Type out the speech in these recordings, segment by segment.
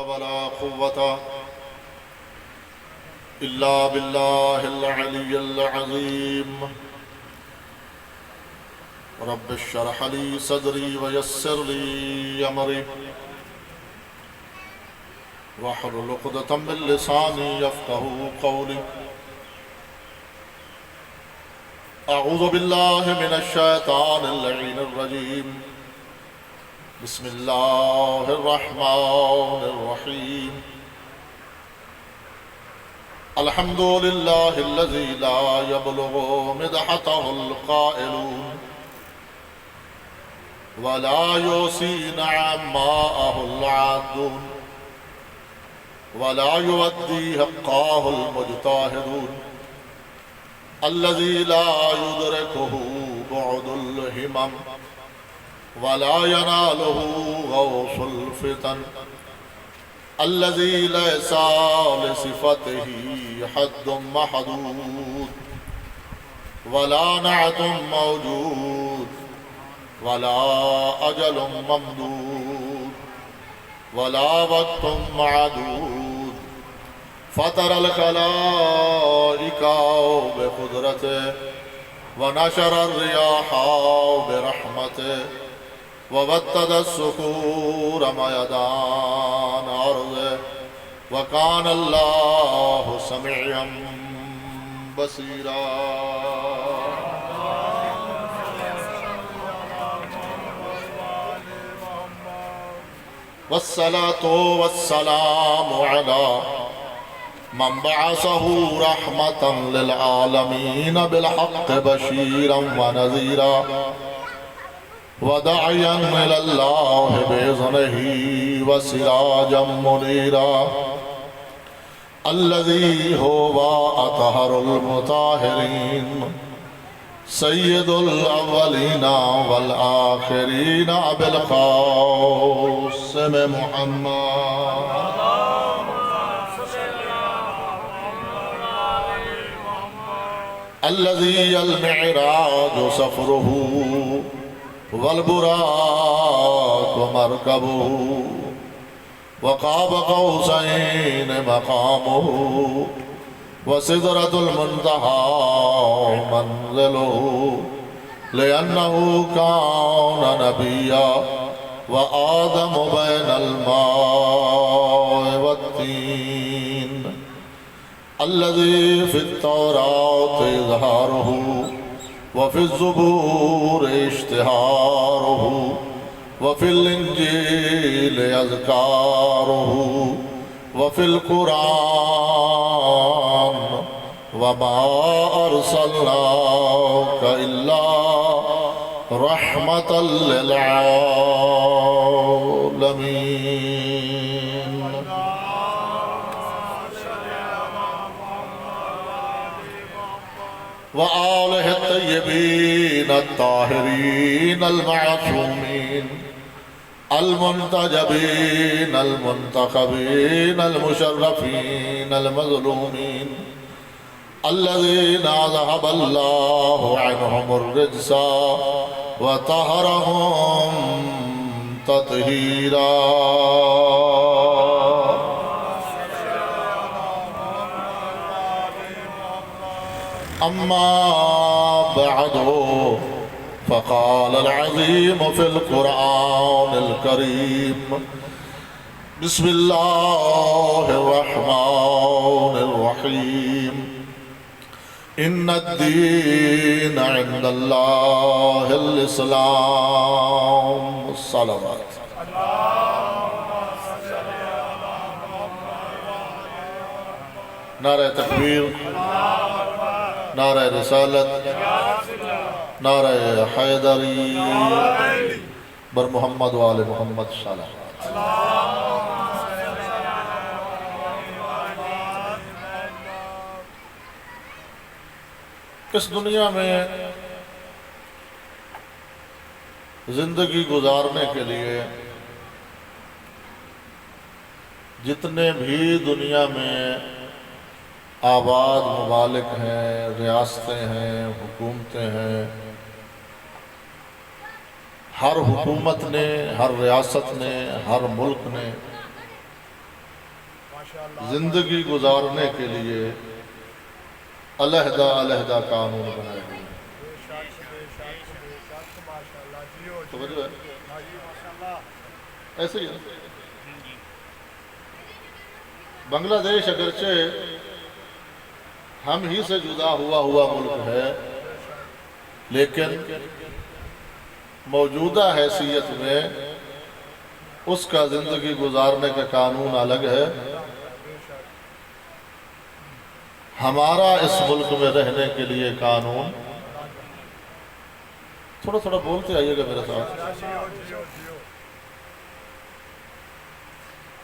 ولا قوة إلا بالله العلي العظيم. رب اشرح لي صدري ويسر لي أمري واحلل عقدة من لساني يفقهوا قولي. أعوذ بالله من الشيطان اللعين الرجيم. بسم الله الرحمن الرحيم. الحمد لله الذي لا يبلغ مدحته القائلون ولا يوصي نعماءه العادون ولا يودي حقاه المجتهدون الذي لا يدركه بعد الهمم ولا يناله غوص الفتن الذي ليس لصفته حد محدود ولا نعت موجود ولا أجل ممدود ولا وقت معدود. فطر الخلائق بقدرته ونشر الرياح برحمته ووتد الصخور ميدان أرضه وكان الله سميعا بصيرا. والصلاة والسلام على من بعثه رحمة للعالمين بالحق بشيرا ونذيرا وداعيا إلى الله بإذنه وسراجا منيرا الذي هو أطهر المطهرين سيد الأولين والآخرين أبي القاسم محمد. الذي المعراج سفره والبراق مركبه وقاب قوسين مقامه وسدرة المنتهى منزله لأنه كان نبيا وآدم بين الماء والطين الذي في التوراة إظهاره وفي الزبور اشتهاره وفي الإنجيل أذكاره وفي القرآن وما أرسلناك إلا رحمة للعالمين. وآله الطيبين الطاهرين المعصومين المنتجبين المنتخبين المشرفين المظلومين الذين ذهب الله عنهم الرجس وطهرهم تطهيرا. أما بعد فقال العظيم في القرآن الكريم. بسم الله الرحمن الرحيم. إن الدين عند الله الإسلام. الصلوات. نعرہ تکبیر، نعرہ رسالت، نعرہ حیدری بر محمد وآل محمد صلی اس دنیا میں زندگی گزارنے کے لیے جتنے بھی دنیا میں آباد ممالک ہیں، ریاستیں ہیں، حکومتیں ہیں، ہر حکومت نے، ہر ریاست نے، ہر ملک نے زندگی گزارنے کے لیے علیحدہ علیحدہ قانون بنائے گئے. توجہ ہے؟ ایسے ہی ہے. بنگلہ دیش اگرچہ ہم ہی سے جدا ہوا ملک ہے، لیکن موجودہ حیثیت میں اس کا زندگی گزارنے کا قانون الگ ہے. ہمارا اس ملک میں رہنے کے لیے قانون، تھوڑا تھوڑا بولتے آئیے گا میرے ساتھ.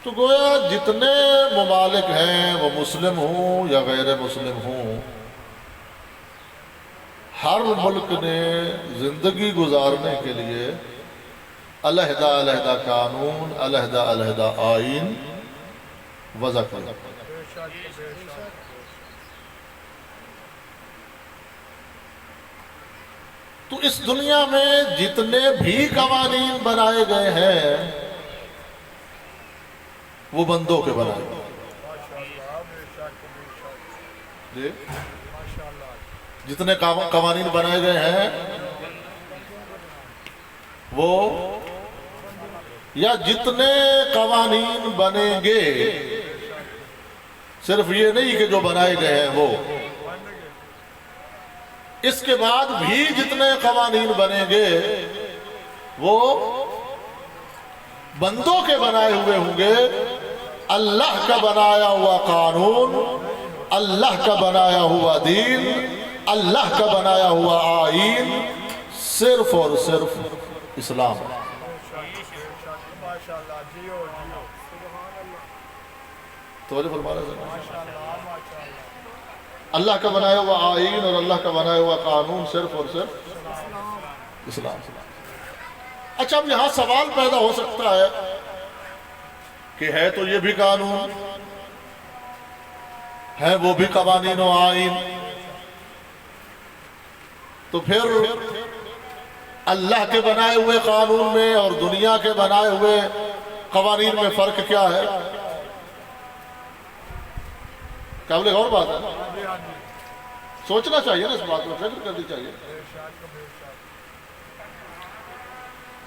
تو گویا جتنے ممالک ہیں وہ مسلم ہوں یا غیر مسلم ہوں، ہر ملک نے زندگی گزارنے کے لیے علیحدہ علیحدہ قانون، علیحدہ علیحدہ آئین وضع کیا. تو اس دنیا میں جتنے بھی قوانین بنائے گئے ہیں وہ بندوں کے بنائے گئے. جی جتنے قوانین بنائے گئے ہیں وہ، یا جتنے قوانین بنیں گے، صرف یہ نہیں کہ جو بنائے گئے ہیں وہ، اس کے بعد بھی جتنے قوانین بنیں گے وہ بندوں کے بنائے ہوئے ہوں گے. اللہ کا بنایا ہوا قانون، اللہ کا بنایا ہوا دین، اللہ کا بنایا ہوا آئین صرف اور صرف اسلام. توجہ فرما رہے ہیں؟ اللہ کا بنایا ہوا آئین اور اللہ کا بنایا ہوا قانون صرف اور صرف اسلام. اچھا، اب یہاں سوال پیدا ہو سکتا ہے کہ ہے تو یہ بھی قانون ہے، وہ بھی قوانین و آئین، تو پھر اللہ کے بنائے ہوئے قانون میں اور دنیا کے بنائے ہوئے قوانین میں فرق کیا ہے؟ قابل غور بات ہے. سوچنا چاہیے نا اس بات کو، فکر کرنی چاہیے.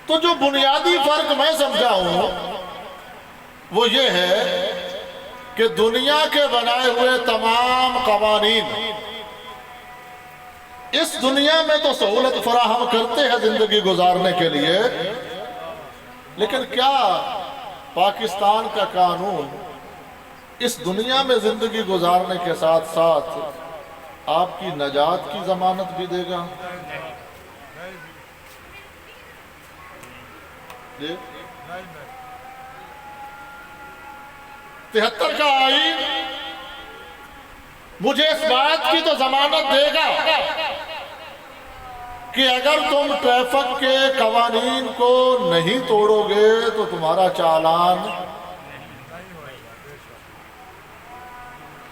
تو جو بنیادی فرق میں سمجھا ہوں وہ یہ ہے کہ دنیا کے بنائے ہوئے تمام قوانین اس دنیا میں تو سہولت فراہم کرتے ہیں زندگی گزارنے کے لیے، لیکن کیا پاکستان کا قانون اس دنیا میں زندگی گزارنے کے ساتھ ساتھ آپ کی نجات کی ضمانت بھی دے گا؟ جی 73 کا آئین مجھے اس بات کی تو ضمانت دے گا کہ اگر تم ٹریفک کے قوانین کو نہیں توڑو گے تو تمہارا چالان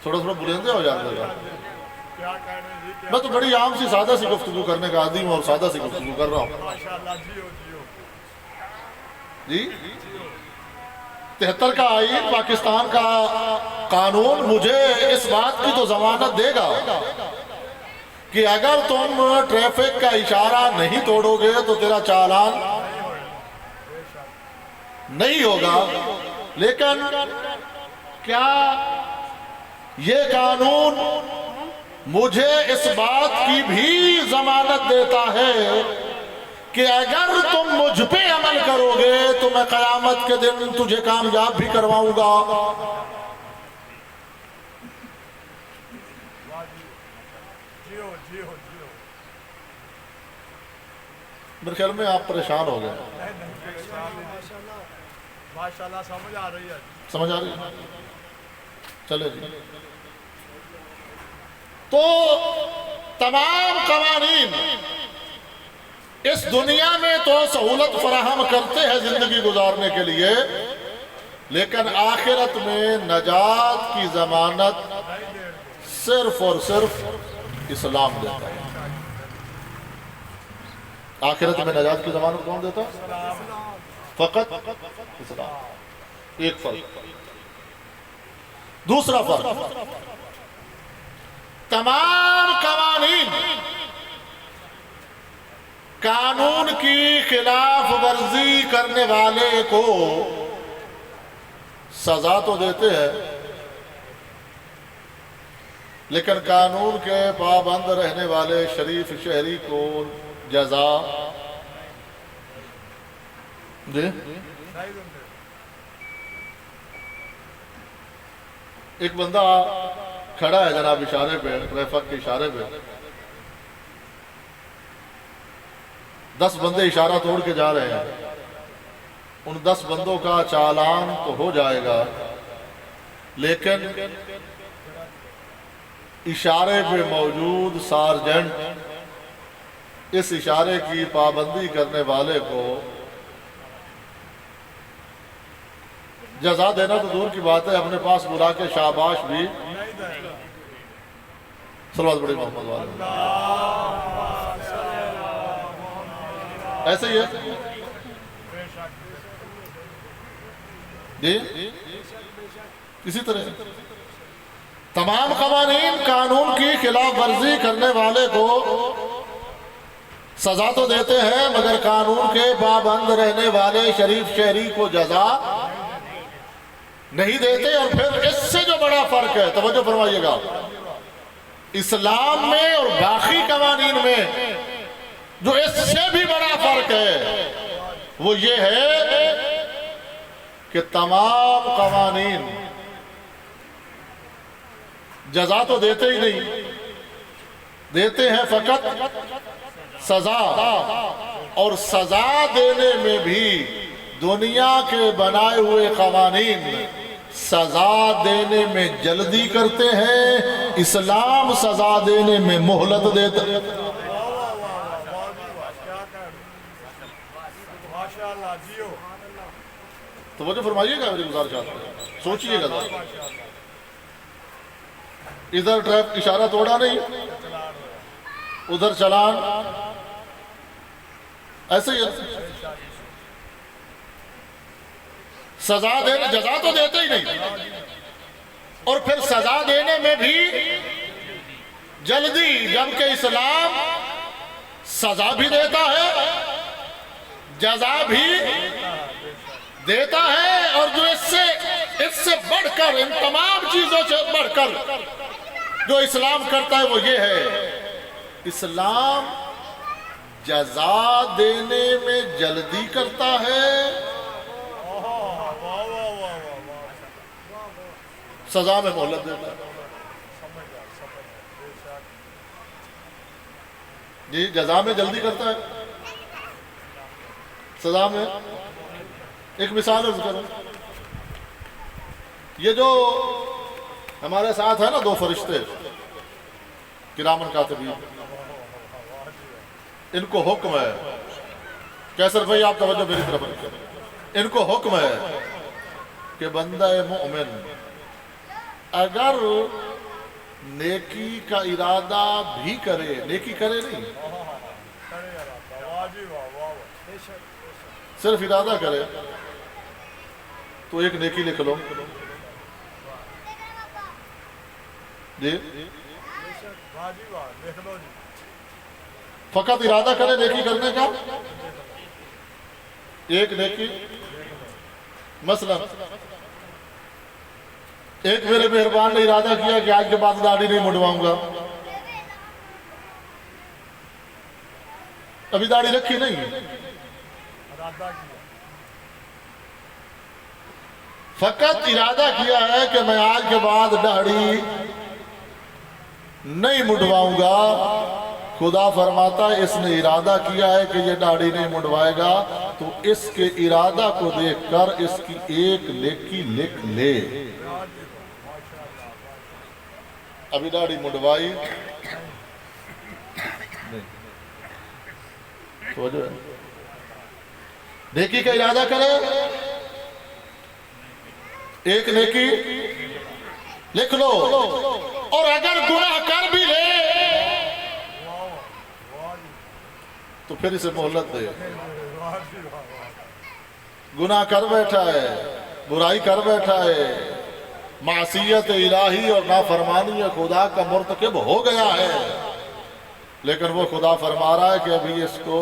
تھوڑا بلندے ہو جاتے گا. میں تو بڑی عام سی سادہ سی گفتگو کرنے کا عادی ہوں اور سادہ سی گفتگو کر رہا ہوں. جی 73 کا آئین، پاکستان کا قانون مجھے اس بات کی تو ضمانت دے گا کہ اگر تم ٹریفک کا اشارہ نہیں توڑو گے تو تیرا چالان نہیں ہوگا. لیکن کیا یہ قانون مجھے اس بات کی بھی ضمانت دیتا ہے کہ اگر تم مجھ پہ عمل کرو گے تو میں قیامت کے دن تجھے کامیاب بھی کرواؤں گا؟ میرے خیال میں آپ پریشان ہو گئے. ماشاءاللہ سمجھ آ رہی ہے. سمجھ آ رہی ہے؟ چلے جی. تو تمام قوانین اس دنیا میں تو سہولت فراہم کرتے ہیں زندگی گزارنے کے لیے، لیکن آخرت میں نجات کی ضمانت صرف اور صرف اسلام دیتا ہے. آخرت میں نجات کی ضمانت کون دیتا؟ فقط اسلام. ایک فرق. دوسرا فرق، تمام قوانین قانون کی خلاف ورزی کرنے والے کو سزا تو دیتے ہیں، لیکن قانون کے پابند رہنے والے شریف شہری کو جزا دے۔ ایک بندہ کھڑا ہے جناب اشارے پہ، ٹریفک کے اشارے پہ، 10 بندے اشارہ توڑ کے جا رہے ہیں، ان 10 بندوں کا چالان تو ہو جائے گا، لیکن اشارے پہ موجود سارجنٹ اس اشارے کی پابندی کرنے والے کو جزا دینا تو دور کی بات ہے، اپنے پاس بلا کے شاباش بھی صلوات بڑی محمد والے ایسے ہی ہے جی، کسی طرح تمام قوانین قانون کی خلاف ورزی کرنے والے کو سزا تو دیتے ہیں، مگر قانون کے پابند رہنے والے شریف شہری کو جزا نہیں دیتے۔ اور پھر اس سے جو بڑا فرق ہے، توجہ فرمائیے گا، اسلام میں اور باقی قوانین میں جو اس سے بھی بڑا فرق ہے وہ یہ ہے کہ تمام قوانین جزا تو دیتے ہی نہیں، دیتے ہیں فقط سزا، اور سزا دینے میں بھی دنیا کے بنائے ہوئے قوانین سزا دینے میں جلدی کرتے ہیں، اسلام سزا دینے میں مہلت دیتا ہے۔ توجہ فرمائیے گا میری گزارش، سوچئے گا، ادھر ٹریفک اشارہ توڑا نہیں، ادھر چلان، ایسے ہی سزا دینے، جزا تو دیتے ہی نہیں، اور پھر سزا دینے میں بھی جلدی، جبکہ اسلام سزا بھی دیتا ہے، جزا بھی دیتا ہے، اور جو اس سے بڑھ کر، ان تمام چیزوں سے بڑھ کر جو اسلام کرتا ہے وہ یہ ہے، اسلام جزا دینے میں جلدی کرتا ہے، سزا میں مہلت دیتا ہے۔ جی، جزا میں جلدی کرتا ہے، سزا میں۔ ایک مثال عرض کروں، یہ جو ہمارے ساتھ ہے نا 2 فرشتے کرامن کاتبین، ان کو حکم ہے، کیسر بھائی آپ توجہ میری طرف رکھیں، ان کو حکم ہے کہ بندہ مومن اگر نیکی کا ارادہ بھی کرے، نیکی کرے نہیں، صرف ارادہ کرے تو ایک نیکی لکھ لو جی، فقط ارادہ کرے نیکی کرنے کا، ایک نیکی۔ مثلا ایک میرے مہربان نے ارادہ کیا کہ آج کے بعد داڑھی نہیں مڈواؤں گا، ابھی داڑھی رکھی نہیں، فقط ارادہ کیا ہے کہ میں آج کے بعد داڑھی نہیں مڈواؤں گا، خدا فرماتا ہے اس نے ارادہ کیا ہے کہ یہ داڑھی نہیں مڈوائے گا، تو اس کے ارادہ کو دیکھ کر اس کی ایک نیکی لکھ لے۔ ابھی داڑھی مڈوائی نیکی کا ارادہ کرے، ایک نیکی لکھ لو، اور اگر گناہ کر بھی لے تو پھر اسے مہلت دے۔ گناہ کر بیٹھا ہے، برائی کر بیٹھا ہے، معصیت الہی اور نافرمانی خدا کا مرتکب ہو گیا ہے، لیکن وہ خدا فرما رہا ہے کہ ابھی اس کو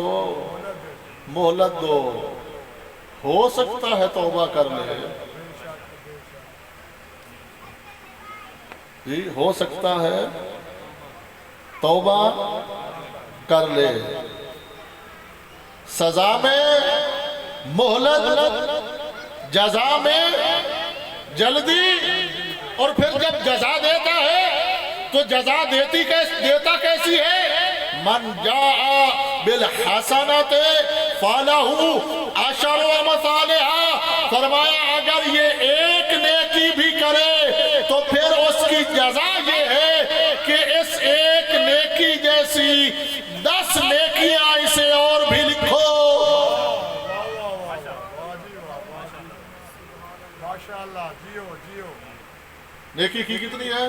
مہلت دو، ہو سکتا ہے توبہ کر لے، جی ہو سکتا ہے توبہ کر لے۔ سزا میں مہلت، جزا میں جلدی، اور پھر جب جزا دیتا ہے تو جزا دیتا کیسی ہے؟ من جاء بالحسنۃ فلہ عشر امثالھا، فرمایا اگر یہ ایک نیکی بھی کرے تو پھر اس کی جزا یہ ہے کہ اس ایک نیکی جیسی 10 نیکیاں اسے اور بھی لکھو۔ ماشاءاللہ، جیو جیو۔ نیکی کی کتنی ہے؟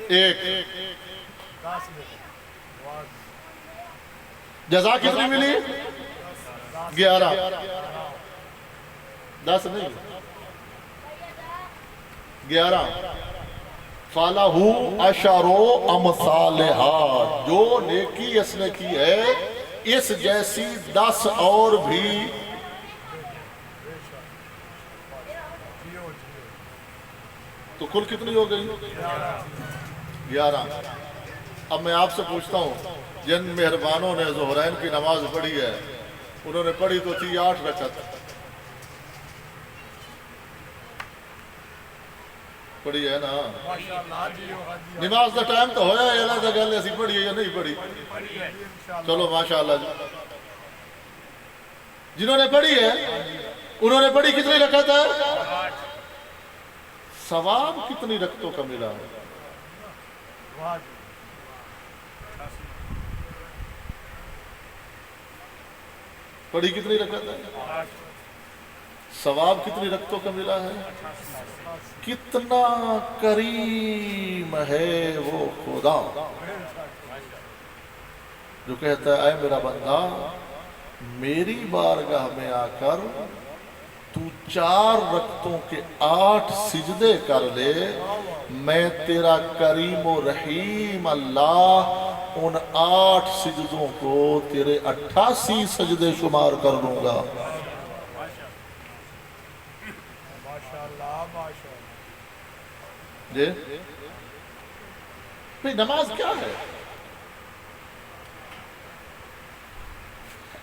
ایک۔ 10 میں جزا کتنی ملی؟ 11۔ 10 نہیں، 11۔ فَلَهُ عَشَرُ أَمْثَالِهَا، جو نیکی اس نے کی ہے اس جیسی 10 اور بھی۔ تو کل کتنی ہو گئی؟ 11۔ اب میں آپ سے پوچھتا ہوں، جن مہربانوں نے ظہرین کی نماز پڑھی ہے انہوں نے پڑھی تو تھی 8 رکعت، پڑھی ہے نا؟ نماز کا ٹائم تو ہویا ہے، اللہ گل ایسی پڑھی ہے یا نہیں پڑھی؟ چلو ماشاءاللہ جی، جنہوں نے پڑھی ہے انہوں نے پڑھی کتنی رکعت ہے؟ ثواب کتنی رکعتوں کا ملا ہے؟ پڑھی کتنی رکعت ہے؟ ثواب کتنی رکعتوں کا ملا ہے؟ کتنا کریم ہے وہ خدا جو کہتا ہے اے میرا بندہ میری بارگاہ میں آ کر تو 4 رکعتوں کے 8 سجدے کر لے، میں تیرا کریم و رحیم اللہ ان 8 سجدوں کو تیرے 88 سجدے شمار کر لوں گا۔ جی بھئی نماز کیا ہے؟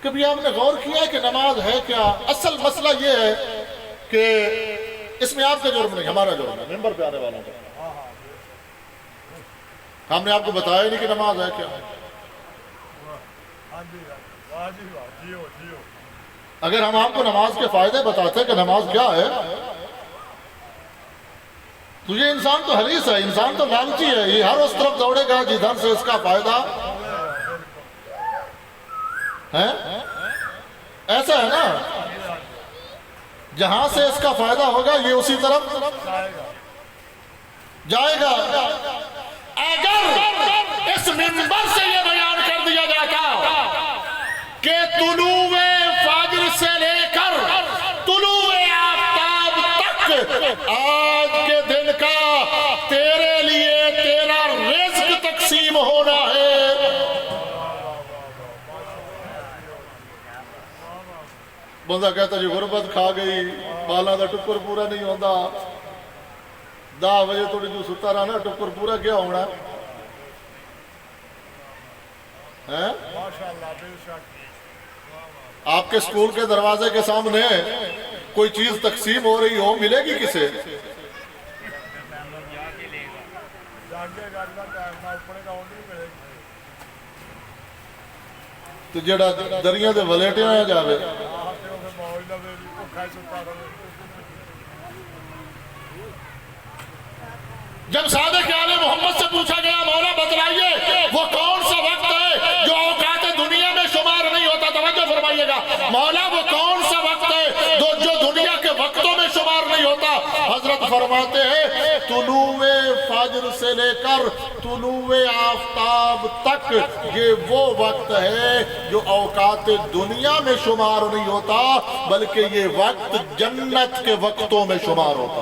کبھی آپ نے غور کیا ہے کہ نماز ہے کیا؟ اصل مسئلہ یہ ہے کہ اس میں آپ کا جرم نہیں، ہمارا جرم ہے، ممبر پہ آنے والا ہے۔ ہم نے آپ کو بتایا نہیں کہ نماز ہے کیا۔ اگر ہم آپ کو نماز کے فائدے بتاتے کہ نماز کیا ہے تو یہ انسان تو حریص ہے، انسان تو لالچی ہے، یہ ہر اس طرف دوڑے گا جدھر سے اس کا فائدہ ہے، ایسا ہے نا، جہاں سے اس کا فائدہ ہوگا یہ اسی طرف جائے گا۔ اگر اس منبر سے یہ بیان کر دیا جاتا کہ طلوع فجر سے لے کر طلوع آفتاب تک آج کے دن کا تیرے لیے تیرا رزق تقسیم ہونا ہے، بندہ کہتا جی غربت کھا گئی، بالا دا ٹکر پورا نہیں ہوتا، 10 بجے تھوڑی جو ستا رہنا ٹکر پورا کیا ہونا ہے؟ آپ کے سکول کے دروازے کے سامنے کوئی چیز تقسیم ہو رہی ہو، ملے گی کسے؟ تو جڑا دریاں دے ولیٹے آیا جاوے، جب صادق آل محمد سے پوچھا گیا مولا بتلائیے وہ کون سا وقت ہے جو اوقات دنیا میں شمار نہیں ہوتا، توجہ فرمائیے گا، مولا وہ کون سا وقت ہے جو دنیا کے وقتوں میں شمار نہیں ہوتا؟ حضرت فرماتے ہیں طلوع فجر سے لے کر طلوع آفتاب تک یہ وہ وقت ہے جو اوقات دنیا میں شمار نہیں ہوتا، بلکہ یہ وقت جنت کے وقتوں میں شمار ہوتا۔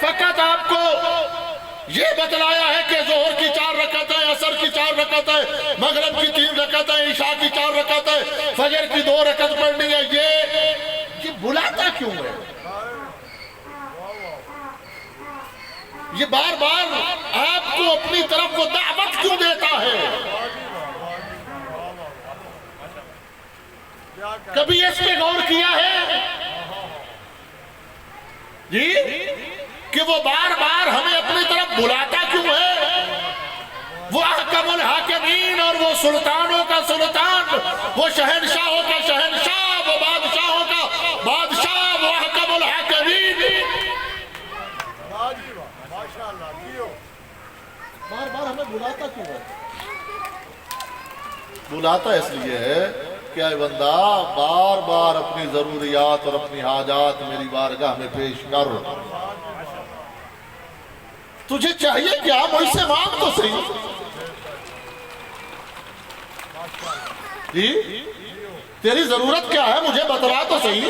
فقط آپ کو یہ بتلایا ہے کہ ظہر کی 4 رکعتیں، عصر کی 4 رکعتیں، مغرب کی 3 رکعتیں، عشاء کی 4 رکعتیں، فجر کی 2 رکعت پڑھنی ہے، یہ بلاتا کیوں ہے؟ یہ بار بار آپ کو اپنی طرف وہ دعوت کیوں دیتا ہے؟ کبھی اس پہ غور کیا ہے جی کہ وہ بار بار ہمیں اپنی طرف بلاتا کیوں ہے؟ وہ احکم الحاکمین اور وہ سلطانوں کا سلطان، وہ شہنشاہوں کا شہنشاہ، وہ بادشاہوں کا بادشاہ، وہ احکم الحاکمین، بار بار ہمیں بلاتا کیوں ہے؟ بلاتا اس لیے ہے کہ اے بندہ بار بار اپنی ضروریات اور اپنی حاجات میری بارگاہ میں پیش کر، تجھے چاہیے کیا؟ مجھ سے مانگ تو صحیح جی، تیری ضرورت کیا ہے مجھے بتلا تو صحیح،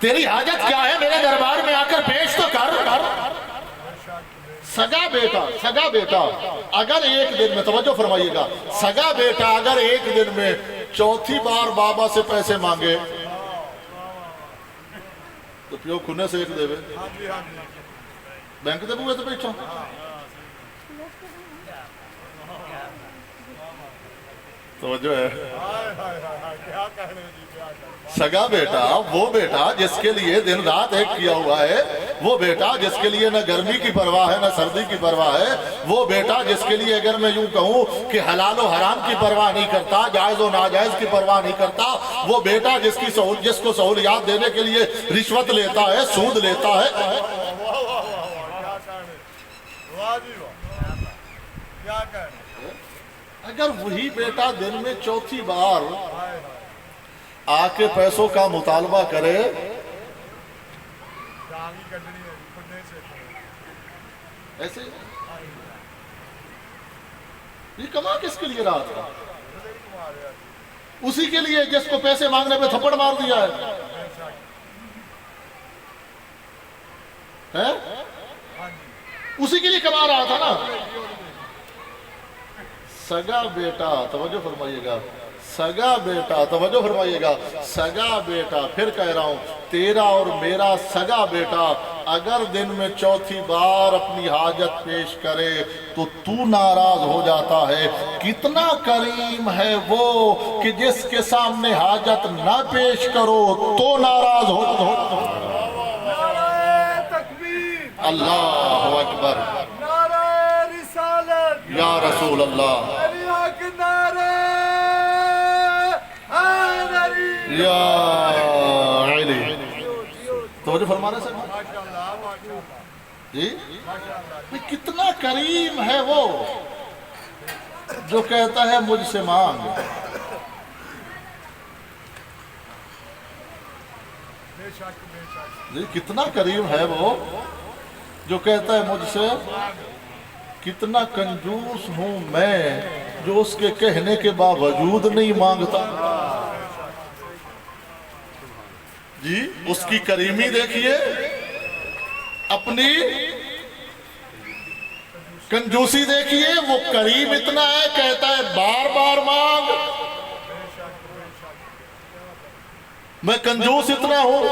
تیری حاجت کیا ہے میرے دربار میں آ کر پیش تو کر۔ سگا بیٹا اگر ایک دن میں، توجہ فرمائیے گا، سگا بیٹا اگر ایک دن میں 4تھی بار بابا سے پیسے مانگے تو پیو کھنے سے ایک دے وے بینک دے بوئے تو بیٹھا۔ توجہ ہے؟ سگا بیٹا وہ بیٹا جس کے لیے دن رات ایک کیا ہوا ہے، وہ بیٹا جس کے لیے نہ گرمی کی پرواہ ہے نہ سردی کی پرواہ ہے، وہ بیٹا جس کے لیے اگر میں یوں کہوں کہ حلال و حرام کی پرواہ نہیں کرتا، جائز و ناجائز کی پرواہ نہیں کرتا، وہ بیٹا جس کو سہولیات دینے کے لیے رشوت لیتا ہے، سود لیتا ہے۔ اگر وہی بیٹا دن میں 4تھی بار آ کے پیسوں کا مطالبہ کرے، ایسے یہ کما کس کے لیے رہا تھا؟ اسی کے لیے جس کو پیسے مانگنے پہ تھپڑ مار دیا ہے۔ اسی کے لیے کما رہا تھا نا۔ سگا بیٹا، توجہ فرمائیے گا، سگا بیٹا، توجہ فرمائیے گا، سگا بیٹا، پھر کہہ رہا ہوں، تیرا اور میرا سگا بیٹا اگر دن میں 4تھی بار اپنی حاجت پیش کرے تو تو ناراض ہو جاتا ہے۔ کتنا کریم ہے وہ کہ جس کے سامنے حاجت نہ پیش کرو تو ناراض ہو۔ اللہ اکبر، یا رسول اللہ، یا علی، توجہ فرمانے سے جی، کتنا کریم ہے وہ جو کہتا ہے مجھ سے مانگ۔ جی کتنا کریم ہے وہ جو کہتا ہے مجھ سے، کتنا کنجوس ہوں میں جو اس کے کہنے کے باوجود نہیں مانگتا۔ جی اس کی کریمی دیکھیے، اپنی کنجوسی دیکھیے، وہ کریم اتنا ہے، کہتا ہے بار بار مانگ۔ میں کنجوس اتنا ہوں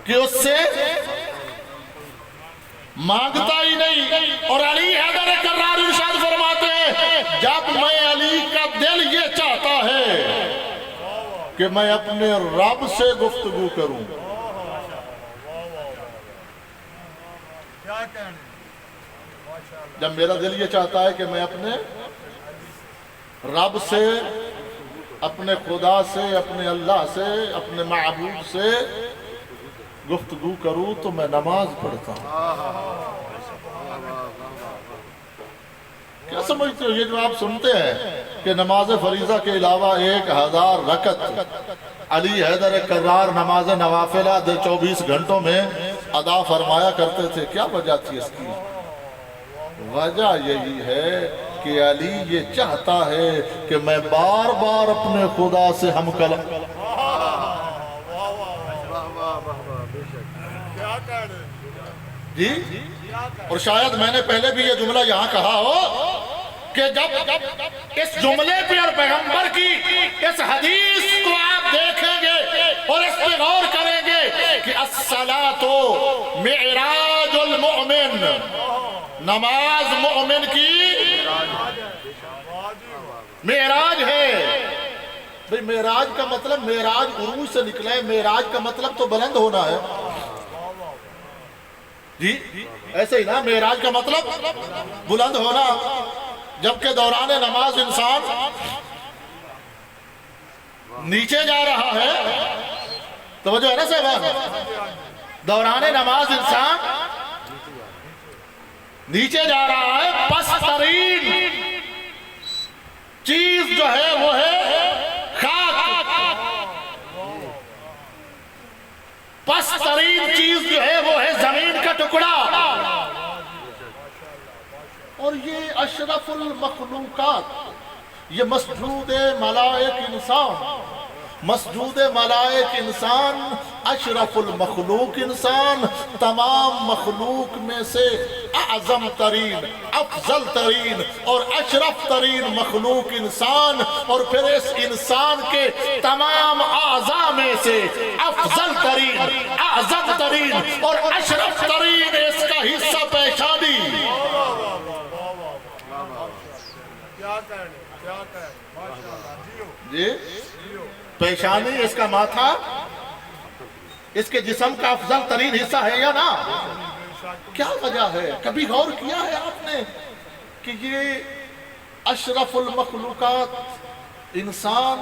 کہ اس سے مانگتا ہی نہیں۔ اور علی حیدر کرار ارشاد فرماتے ہیں، جب میں علی کا دل یہ چاہتا ہے کہ میں اپنے رب سے گفتگو کروں، جب میرا دل یہ چاہتا ہے کہ میں اپنے رب سے، اپنے خدا سے، اپنے اللہ سے، اپنے معبود سے گفتگو کروں تو میں نماز پڑھتا ہوں۔ کیا سمجھتے ہو یہ جو آپ سنتے ہیں کہ نماز فریضہ کے علاوہ 1000 رکعت علی حیدر کرار نماز نوافلہ 24 گھنٹوں میں ادا فرمایا کرتے تھے؟ کیا وجہ تھی اس کی؟ وجہ یہی ہے کہ علی یہ چاہتا ہے کہ میں بار بار اپنے خدا سے ہم کلام۔ کہہ رہے ہیں؟ جی کیا کہہ اور شاید میں نے پہلے بھی یہ جملہ یہاں کہا ہو کہ جب اس جملے پہ اور پیغمبر کی اس حدیث کو آپ دیکھیں گے اور اس پہ غور کریں گے کہ الصلاۃ معراج المؤمن، نماز مؤمن کی معراج ہے۔ بھئی معراج کا مطلب معراج عروج سے نکلا ہے، معراج کا مطلب تو بلند ہونا ہے جی، ایسے ہی نا، معراج کا مطلب بلند ہونا، جبکہ دوران نماز انسان نیچے جا رہا ہے۔ توجہ ہے نا صاحب، دوران نماز انسان نیچے جا رہا ہے۔ پست ترین چیز جو ہے وہ ہے خاک، پست ترین چیز جو ہے وہ ہے زمین کا ٹکڑا، اور یہ اشرف المخلوقات، یہ مسجود ملائک انسان، مسجود ملائک انسان، اشرف المخلوق انسان، تمام مخلوق میں سے اعظم ترین، افضل ترین اور اشرف ترین مخلوق انسان، اور پھر اس انسان کے تمام اعضاء میں سے افضل ترین، اعظم ترین اور اشرف ترین اس کا حصہ پیشانی۔ کیا کہہ رہے ہیں؟ کیا کہہ رہے ہیں؟ ماشاءاللہ، جیو جی جیو۔ پیشانی، اس کا ماتھا، اس کے جسم کا افضل ترین حصہ ہے یا نا؟ کیا وجہ ہے؟ کبھی غور کیا ہے آپ نے کہ یہ اشرف المخلوقات انسان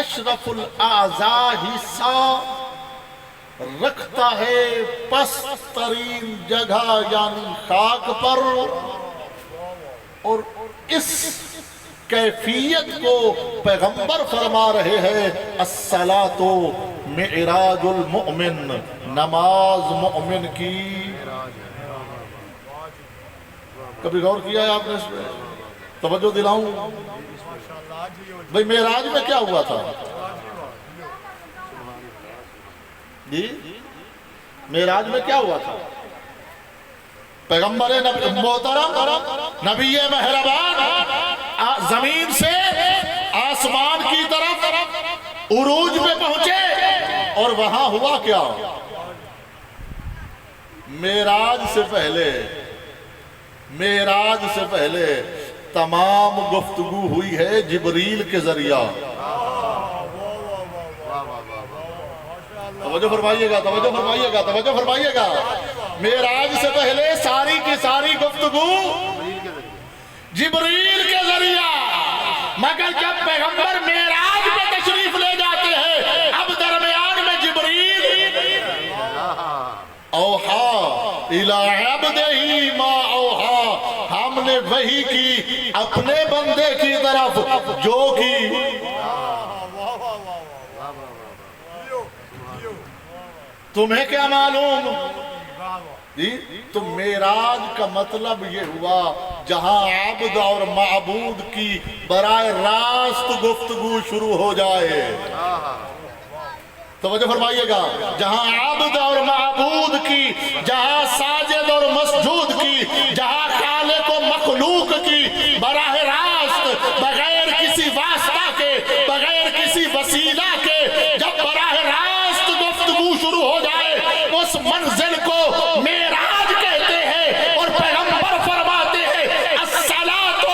اشرف الاعضاء حصہ رکھتا ہے پست ترین جگہ یعنی خاک پر، اور اس کیفیت کو پیغمبر فرما رہے ہیں الصلاۃ معراج المؤمن، نماز مؤمن کی۔ کبھی غور کیا ہے آپ نے اس پہ؟ توجہ دلاؤں ماشاءاللہ، جیو بھئی معراج میں کیا ہوا تھا جی؟ معراج میں کیا ہوا تھا؟ پیغمبر محترم نبی مہربان زمین سے آسمان کی طرف عروج پہ پہنچے، اور وہاں ہوا کیا؟ معراج سے پہلے تمام گفتگو ہوئی ہے جبریل کے ذریعہ۔ توجہ فرمائیے گا، توجہ فرمائیے گا، توجہ فرمائیے گا۔ معراج سے پہلے ساری کی ساری گفتگو جبریل کے ذریعہ، مگر جب پیغمبر معراج میں تشریف لے جاتے ہیں، اب درمیان میں جبریل اوحا الی عبدہ ما اوحا، ہم نے وحی کی اپنے بندے کی طرف جو کی۔ تمہیں کیا معلوم جی؟ تو معراج کا مطلب یہ ہوا جہاں عبد اور معبود کی براہ راست گفتگو شروع ہو جائے۔ توجہ فرمائیے گا، جہاں عبد اور معبود کی، جہاں ساجد اور مسجود کی، جہاں خالق و مخلوق کی براہ راست بغیر کسی واسطہ کے، بغیر کسی وسیلہ کے جب براہ راست گفتگو شروع ہو جائے، اس منزل کو معراج کہتے ہیں، اور پیغمبر فرماتے ہیں الصلاۃ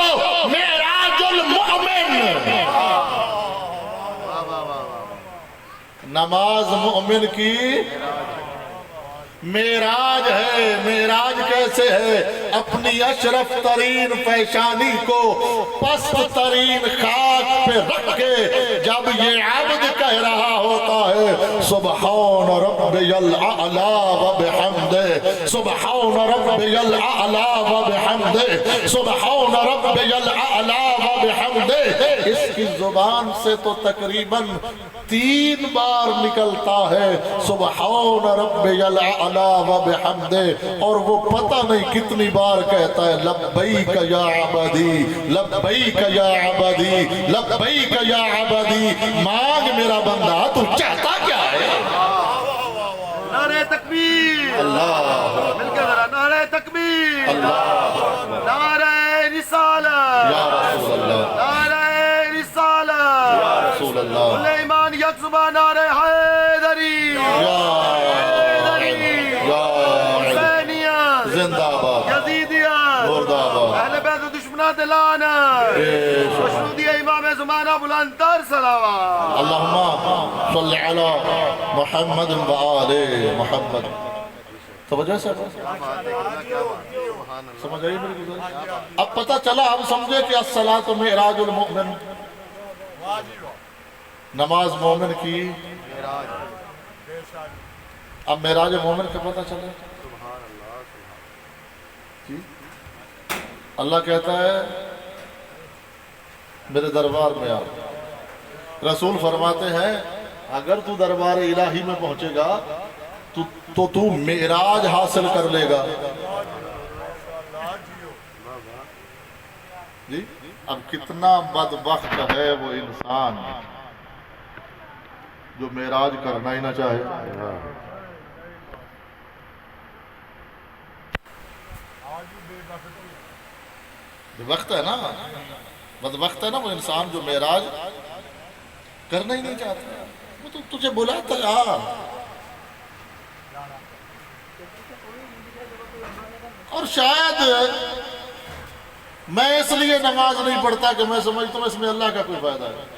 معراج المؤمن، نماز مؤمن کی معراج ہے۔ معراج کیسے ہے؟ اپنی اشرف ترین پیشانی کو پست ترین خاک پہ رکھ کے جب یہ عبد کہہ رہا ہوتا ہے سبحان ربی الاعلی وبحمدہ، سبحان ربی الاعلی وبحمدہ، سبحان ربی الاعلی وبحمدہ، اس کی زبان سے تو تقریباً 3 بار نکلتا ہے سبحان ربی الاعلی وبحمدہ، اور وہ پتہ نہیں کتنی بار کہتا ہے لبیک یا عبدی، لبیک یا عبدی، لبیک یا عبدی۔ مانگ میرا بندہ، تو چاہتا کیا ہے؟ نعرہ تکبیر اللہ مل کے ذرا نعرہ تکبیر اللہ نعرہ رسالت یا رسول اللہ نعرہ رسالت یا رسول اللہ کل ایمان یک زبان نعرہ حیدری یا حسینیت زندہ باد یزیدیت مرد آباد اہل بیت دشمنات لعنت مشروطی امام زمانہ بلند تر صلوات اللہم صلی علی محمد و آل محمد توجہ سے سمجھ آئی میری گزارش اب پتہ چلا ہم سمجھے کہ الصلاۃ معراج المؤمن نماز مومن کی اب معراج مومن کا پتہ چلا جی اللہ کہتا ہے میرے دربار میں آ رسول فرماتے ہیں اگر تو دربار الہی میں پہنچے گا تو معراج حاصل کر لے گا جی اب کتنا بدبخت ہے وہ انسان جو معراج کرنا ہی نہ چاہے وقت ہے نا بدبخت ہے نا وہ انسان جو معراج کرنا ہی نہیں چاہتا وہ تو تجھے بلاتا یار اور شاید میں اس لیے نماز نہیں پڑھتا کہ میں سمجھتا ہوں اس میں اللہ کا کوئی فائدہ ہے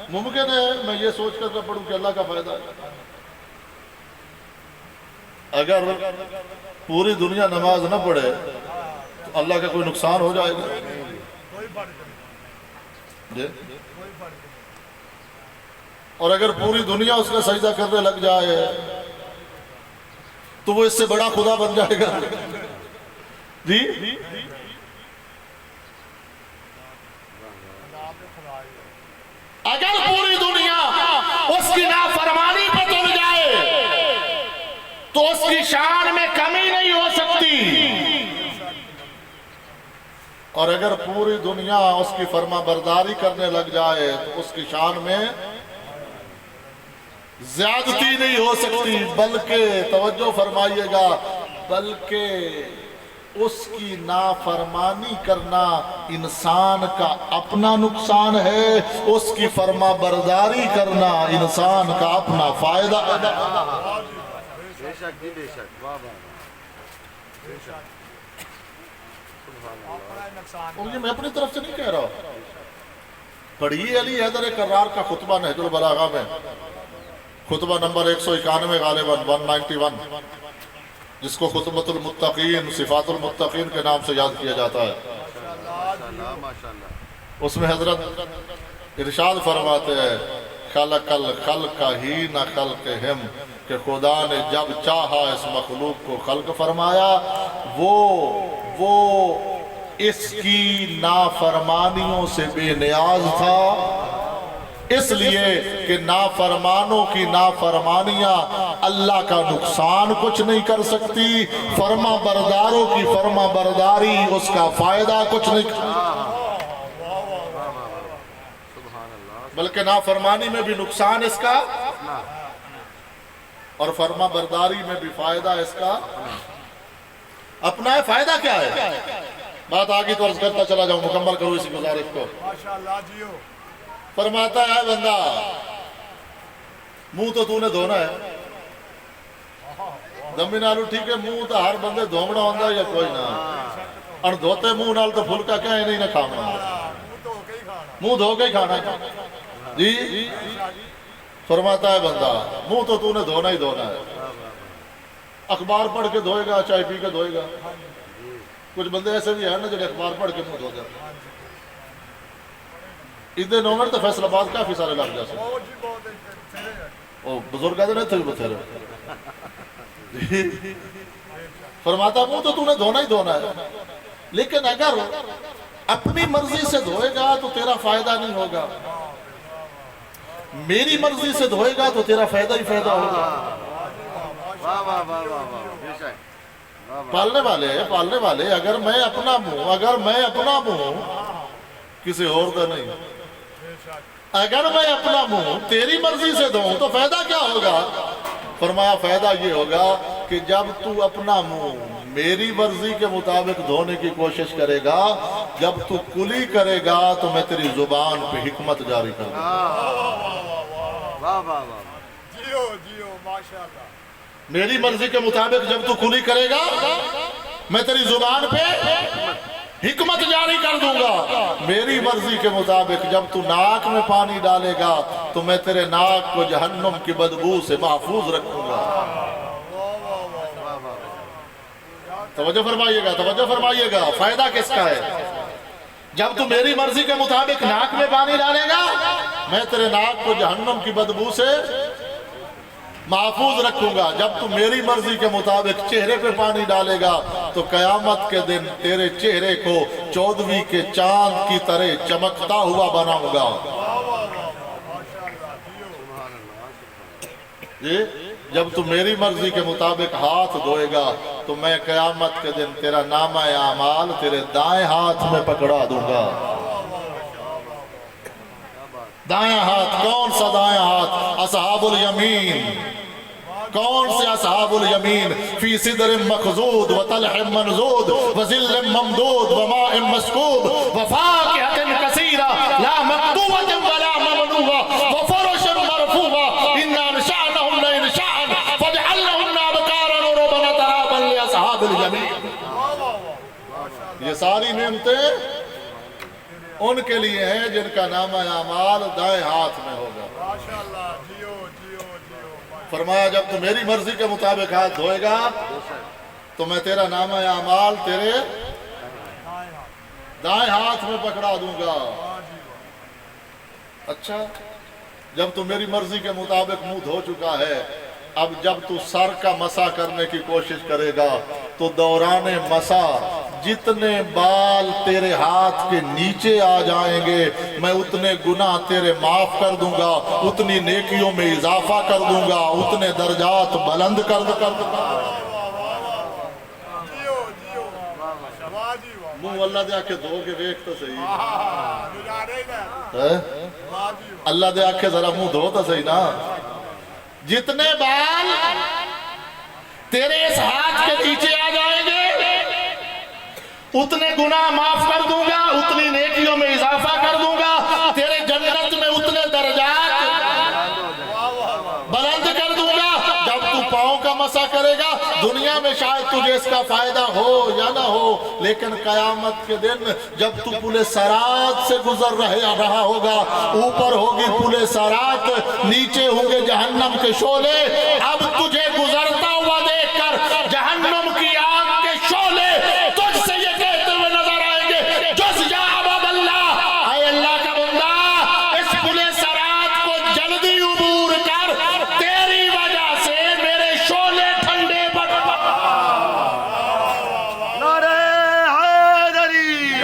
ممکن ہے میں یہ سوچ کر پڑھوں کہ اللہ کا فائدہ ہے اگر پوری دنیا نماز نہ پڑھے تو اللہ کا کوئی نقصان ہو جائے گا جی اور اگر پوری دنیا اس کا سجدہ کرنے لگ جائے تو وہ اس سے بڑا خدا بن جائے گا جی اگر پوری دنیا اس کی نافرمانی پہ تل جائے تو اس کی شان میں کمی نہیں ہو سکتی اور اگر پوری دنیا اس کی فرما برداری کرنے لگ جائے تو اس کی شان میں زیادتی نہیں ہو سکتی بلکہ توجہ فرمائیے گا بلکہ اس کی نافرمانی کرنا انسان کا اپنا نقصان ہے اس کی فرما برداری کرنا انسان کا اپنا فائدہ ہے بے شک جی بے شک واہ واہ بے شک یہ میں اپنی طرف سے نہیں کہہ رہا ہوں پڑھیے علی حیدر کرار کا خطبہ نہج البلاغہ میں خطبہ نمبر 191 غالباً 191 جس کو خطبۃ المتقین صفات المتقین کے نام سے یاد کیا جاتا ہے اس میں حضرت ارشاد فرماتے ہیں خلق الخلق حین خلقہم کہ خدا نے جب چاہا اس مخلوق کو خلق فرمایا وہ اس کی نافرمانیوں سے بے نیاز تھا اس لیے کہ نافرمانوں کی نافرمانیاں اللہ کا نقصان کچھ نہیں کر سکتی فرما برداروں کی فرما برداری اس کا فائدہ کچھ نہیں بلکہ نافرمانی میں بھی نقصان اس کا اور فرما برداری میں بھی فائدہ اس کا اپنا ہے فائدہ کیا ہے بات آگے تو عرض کرتا چلا جاؤں مکمل کروں اسی گزارش کو ماشاءاللہ جیو فرماتا ہے بندہ منہ تو نے دھونا ہے دمی نالو ٹھیک ہے منہ تو ہر بندے دھومنا ہوندہ یا کوئی نہ اور دھوتے منہ نال تو پھلکا کیا ہے نہیں نہ کھانا منہ دھو کے ہی کھانا جی فرماتا ہے بندہ منہ تو نے دھونا ہی دھونا ہے اخبار پڑھ کے دھوئے گا چائے پی کے دھوئے گا کچھ بندے ایسے بھی ہیں نا جو اخبار پڑھ کے منہ دھو جاتے ہیں ادھے نومر تو فیصل آباد کافی سارے لگ جاتے ہیں بزرگ آدھے نہیں تھے بتھیرے فرماتا منہ تو نے دھونا ہی دھونا ہے لیکن اگر اپنی مرضی سے دھوئے گا تو تیرا فائدہ نہیں ہوگا میری مرضی سے دھوئے گا تو تیرا فائدہ ہی فائدہ ہوگا پالنے والے اگر میں اپنا منہ کسی اور دا نہیں اگر میں اپنا منہ تیری مرضی سے دھوؤں تو فائدہ کیا ہوگا؟ فرمایا فائدہ یہ ہوگا کہ جب تو اپنا منہ میری مرضی کے مطابق دھونے کی کوشش کرے گا، جب تو کلی کرے گا تو میں تیری زبان پہ حکمت جاری کر دوں گا۔ واہ واہ واہ، جیو جیو ماشاءاللہ۔ میری مرضی کے مطابق جب تو کلی کرے گا میں تیری زبان پہ حکمت جاری کر دوں گا۔ میری مرضی کے مطابق جب تو ناک میں پانی ڈالے گا تو میں تیرے ناک کو جہنم کی بدبو سے محفوظ رکھوں گا۔ توجہ فرمائیے گا، توجہ فرمائیے گا، فائدہ کس کا ہے؟ جب تو میری مرضی کے مطابق ناک میں پانی ڈالے گا میں تیرے ناک کو جہنم کی بدبو سے محفوظ رکھوں گا۔ جب تو میری مرضی کے مطابق چہرے پہ پانی ڈالے گا تو قیامت کے دن تیرے چہرے کو 14ویں کے چاند کی طرح چمکتا ہوا بناؤں گا۔ جب تو میری مرضی کے مطابق ہاتھ دھوئے گا تو میں قیامت کے دن تیرا نامہ اعمال تیرے دائیں ہاتھ میں پکڑا دوں گا۔ دائیں ہاتھ کون سا دائیں ہاتھ؟ اصحاب الیمین۔ کون سے اصحاب الیمین؟ فی صدر مخضود وطلح منضود وظل ممدود وماء مسکوب وفاکہۃ کثیرہ لا مقطوعۃ ولا ممنوعہ وفرش مرفوعہ انا انشأنہم انشاء فجعلنہن ابکارا عربا ترابا لاصحاب الیمین۔ یہ ساری نعمتیں ان کے لیے ہیں جن کا نامہ اعمال دائیں ہاتھ میں ہوگا۔ ماشاءاللہ، جیو جیو جیو۔ فرمایا جب تو میری مرضی کے مطابق ہاتھ دھوئے گا تو میں تیرا نامہ اعمال تیرے دائیں ہاتھ میں پکڑا دوں گا۔ اچھا، جب تو میری مرضی کے مطابق منہ دھو چکا ہے، اب جب تو سر کا مسح کرنے کی کوشش کرے گا تو دوران مسح جتنے بال تیرے ہاتھ کے نیچے آ جائیں گے میں اتنے گناہ تیرے معاف کر دوں گا، اتنی نیکیوں میں اضافہ کر دوں گا، اتنے درجات بلند کر دوں گا۔ جیو جیو واہ جی واہ۔ منہ اللہ دے آکھے دھو کے دیکھ تو صحیح گزارے گا ہے، واہ جی واہ۔ اللہ دے آکھے ذرا منہ دھو تو صحیح نا۔ جتنے بال تیرے اس ہاتھ کے نیچے آ جائیں گے اتنے گناہ معاف کر دوں گا، اتنی نیکیوں میں اضافہ کر دوں گا، تیرے جنت میں اتنے درجات بلند کر دوں گا۔ جب تو پاؤں کا مسح کرے گا دنیا میں شاید تجھے اس کا فائدہ ہو یا نہ ہو، لیکن قیامت کے دن جب تو پل صراط سے گزر رہا ہوگا، اوپر ہوگی پل صراط، نیچے ہوں گے جہنم کے شعلے، اب تجھے گزرتا ہوا دیکھ کر جہنم کی آگ کے شعلے تجھ سے یہ کہتے ہوئے نظر آئیں گے، جز یا عبد اللہ، اے اللہ کا بندہ اس پل صراط کو جلدی عبور کر، تیری وجہ سے میرے شعلے ٹھنڈے پڑ۔ نعرہ حیدری،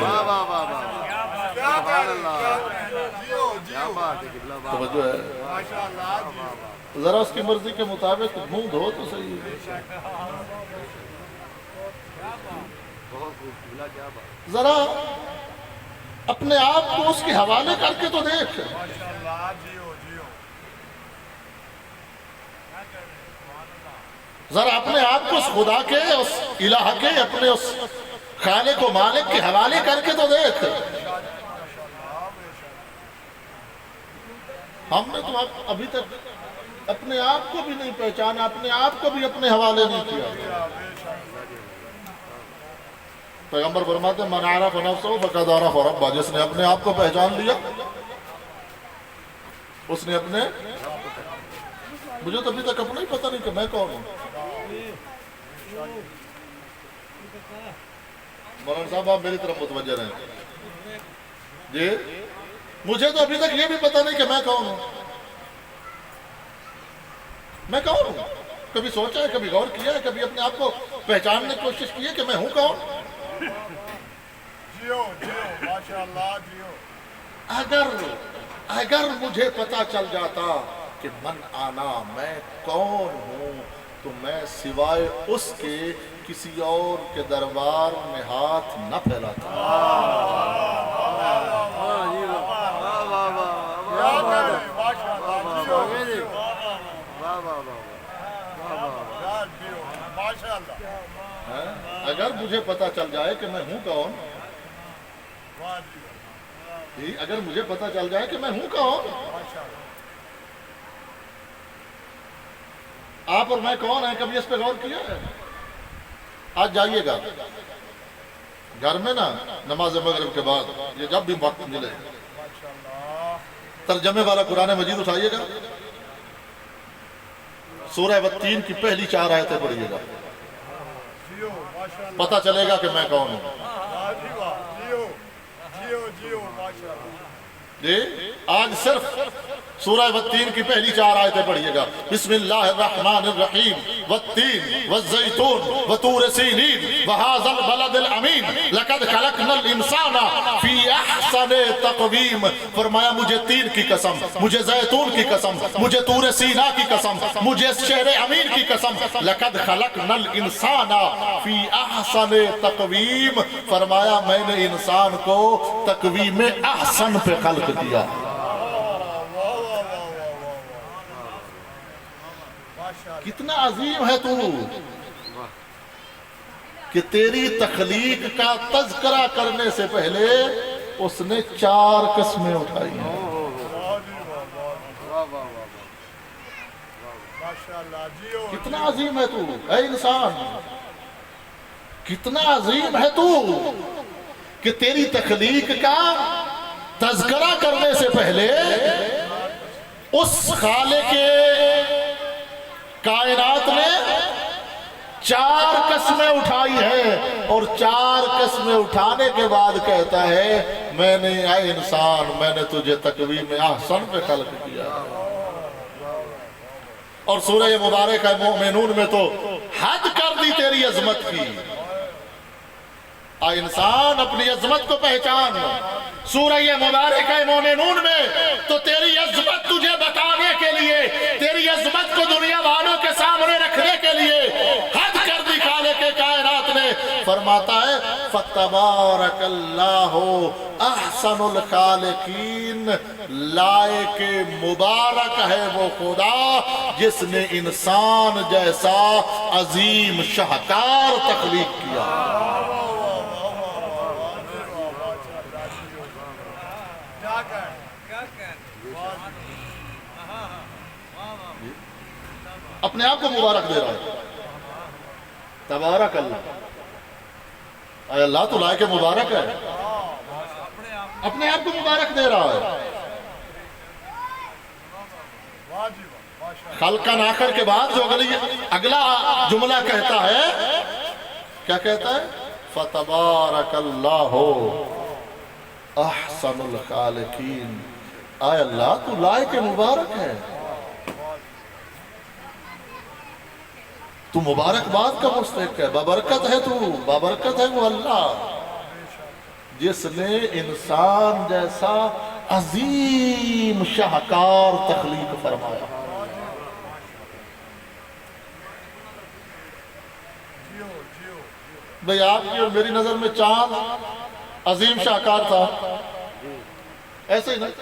واہ واہ واہ واہ، کیا بات ہے، جیو کیا جیو بات ہے قبلہ، واہ توجہ ہے، ماشاءاللہ جیو۔ ذرا اس کی مرضی کے مطابق منہ دھو تو صحیح ہے۔ بہت خوب قبلہ، کیا بات۔ ذرا اپنے آپ کو اس کے حوالے کر کے تو دیکھ، ماشاءاللہ جیو جیو۔ ذرا اپنے آپ کو اس خدا کے، اس الہ کے، اپنے اس خالق و مالک کے حوالے کر کے تو دیکھ۔ ہم نے تو ابھی تک اپنے آپ کو بھی نہیں پہچانا، اپنے آپ کو بھی اپنے حوالے نہیں کیا۔ پیغمبر فرماتے ہیں من عرف نفسہ فقد عرف ربہ، جس نے اپنے آپ کو پہچان لیا اس نے اپنے، مجھے تو ابھی تک اپنا ہی پتہ نہیں کہ میں کون ہوں۔ مولانا صاحب آپ میری طرف متوجہ رہیں جی، مجھے تو ابھی تک یہ بھی پتہ نہیں کہ میں کون ہوں، میں کون ہوں؟ کبھی سوچا ہے، کبھی غور کیا ہے، کبھی اپنے آپ کو پہچاننے کی کوشش کی ہے کہ میں ہوں کون؟ جیو جیو ماشاءاللہ جیو۔ اگر مجھے پتا چل جاتا کہ من آنا، میں کون ہوں، تو میں سوائے اس کے کسی اور کے دربار میں ہاتھ نہ پھیلاتا۔ مجھے پتا چل جائے کہ میں ہوں کون، واہ جی واہ، جی اگر مجھے پتا چل جائے کہ میں ہوں کون، ماشاء اللہ، آپ اور میں کون ہیں، کبھی اس پہ غور کیا ہے؟ آج جائیے گا گھر میں نا نماز مغرب کے بعد، یہ جب بھی وقت ملے ماشاء اللہ، ترجمے والا قرآن مجید اٹھائیے گا، سورہ والتین کی پہلی 4 آیتیں پڑھیے گا، جیو ماشاء اللہ، پتا چلے گا کہ میں کون ہوں۔ واہ جی واہ، جیو جیو جیو ماشاء اللہ، جی آج صرف سورہ والتین کی پہلی 4 آیتیں پڑھیے گا۔ بسم اللہ الرحمن الرحیم، والتین والزیتون وطور سینین وہذا البلد الامین لقد خلقنا الانسان فی احسن تقویم۔ فرمایا مجھے تین کی قسم، مجھے زیتون کی قسم، مجھے طور سینا کی قسم، مجھے شہر امین کی قسم، لقد خلقنا الانسان فی احسن تقویم۔ فرمایا میں نے انسان کو تقویم احسن پہ خلق کیا۔ کتنا عظیم ہے تو کہ تیری تخلیق کا تذکرہ کرنے سے پہلے اس نے 4 قسمیں اٹھائی ہیں۔ ماشاء اللہ، جیو کتنا عظیم ہے تو اے انسان، کتنا عظیم ہے تو کہ تیری تخلیق کا تذکرہ کرنے سے پہلے اس خالق کائنات نے 4 قسمیں اٹھائی ہیں، اور 4 قسمیں اٹھانے کے بعد کہتا ہے میں نے اے انسان میں نے تجھے تقویم احسن پہ خلق کیا۔ اور سورہ مبارکہ مومنون میں تو حد کر دی تیری عظمت کی۔ اے انسان اپنی عظمت کو پہچان۔ سورہ مبارکہ مومنون میں تو تیری عظمت تجھے بتانے کے لیے، تیری عظمت کو دنیا والوں کے سامنے رکھنے کے لیے حد کر دی خالق کائنات نے۔ فرماتا ہے فَتَبَارَكَ اللَّهُ احسن الخالقین، لائق مبارک ہے وہ خدا جس نے انسان جیسا عظیم شاہکار تخلیق کیا۔ اپنے آپ کو مبارک دے رہا ہے، تبارک اللہ۔ اے اللہ تو لائق مبارک ہے، اپنے آپ کو مبارک دے رہا ہے۔ واہ جی واہ، ماشاء خلقاً آخر کے بعد جو اگلا جملہ کہتا ہے، کیا کہتا ہے؟ فَتَبَارَكَ اللَّهُ احسن الخالقین۔ اے اللہ تو لائق مبارک ہے، تو مبارکباد کا مستحق ہے، بابرکت ہے تو، بابرکت ہے وہ اللہ جس نے انسان جیسا عظیم شاہکار تخلیق فرمایا۔ بھئی آپ کی اور میری نظر میں چاند عظیم شاہکار تھا، ایسے ہی نہیں؟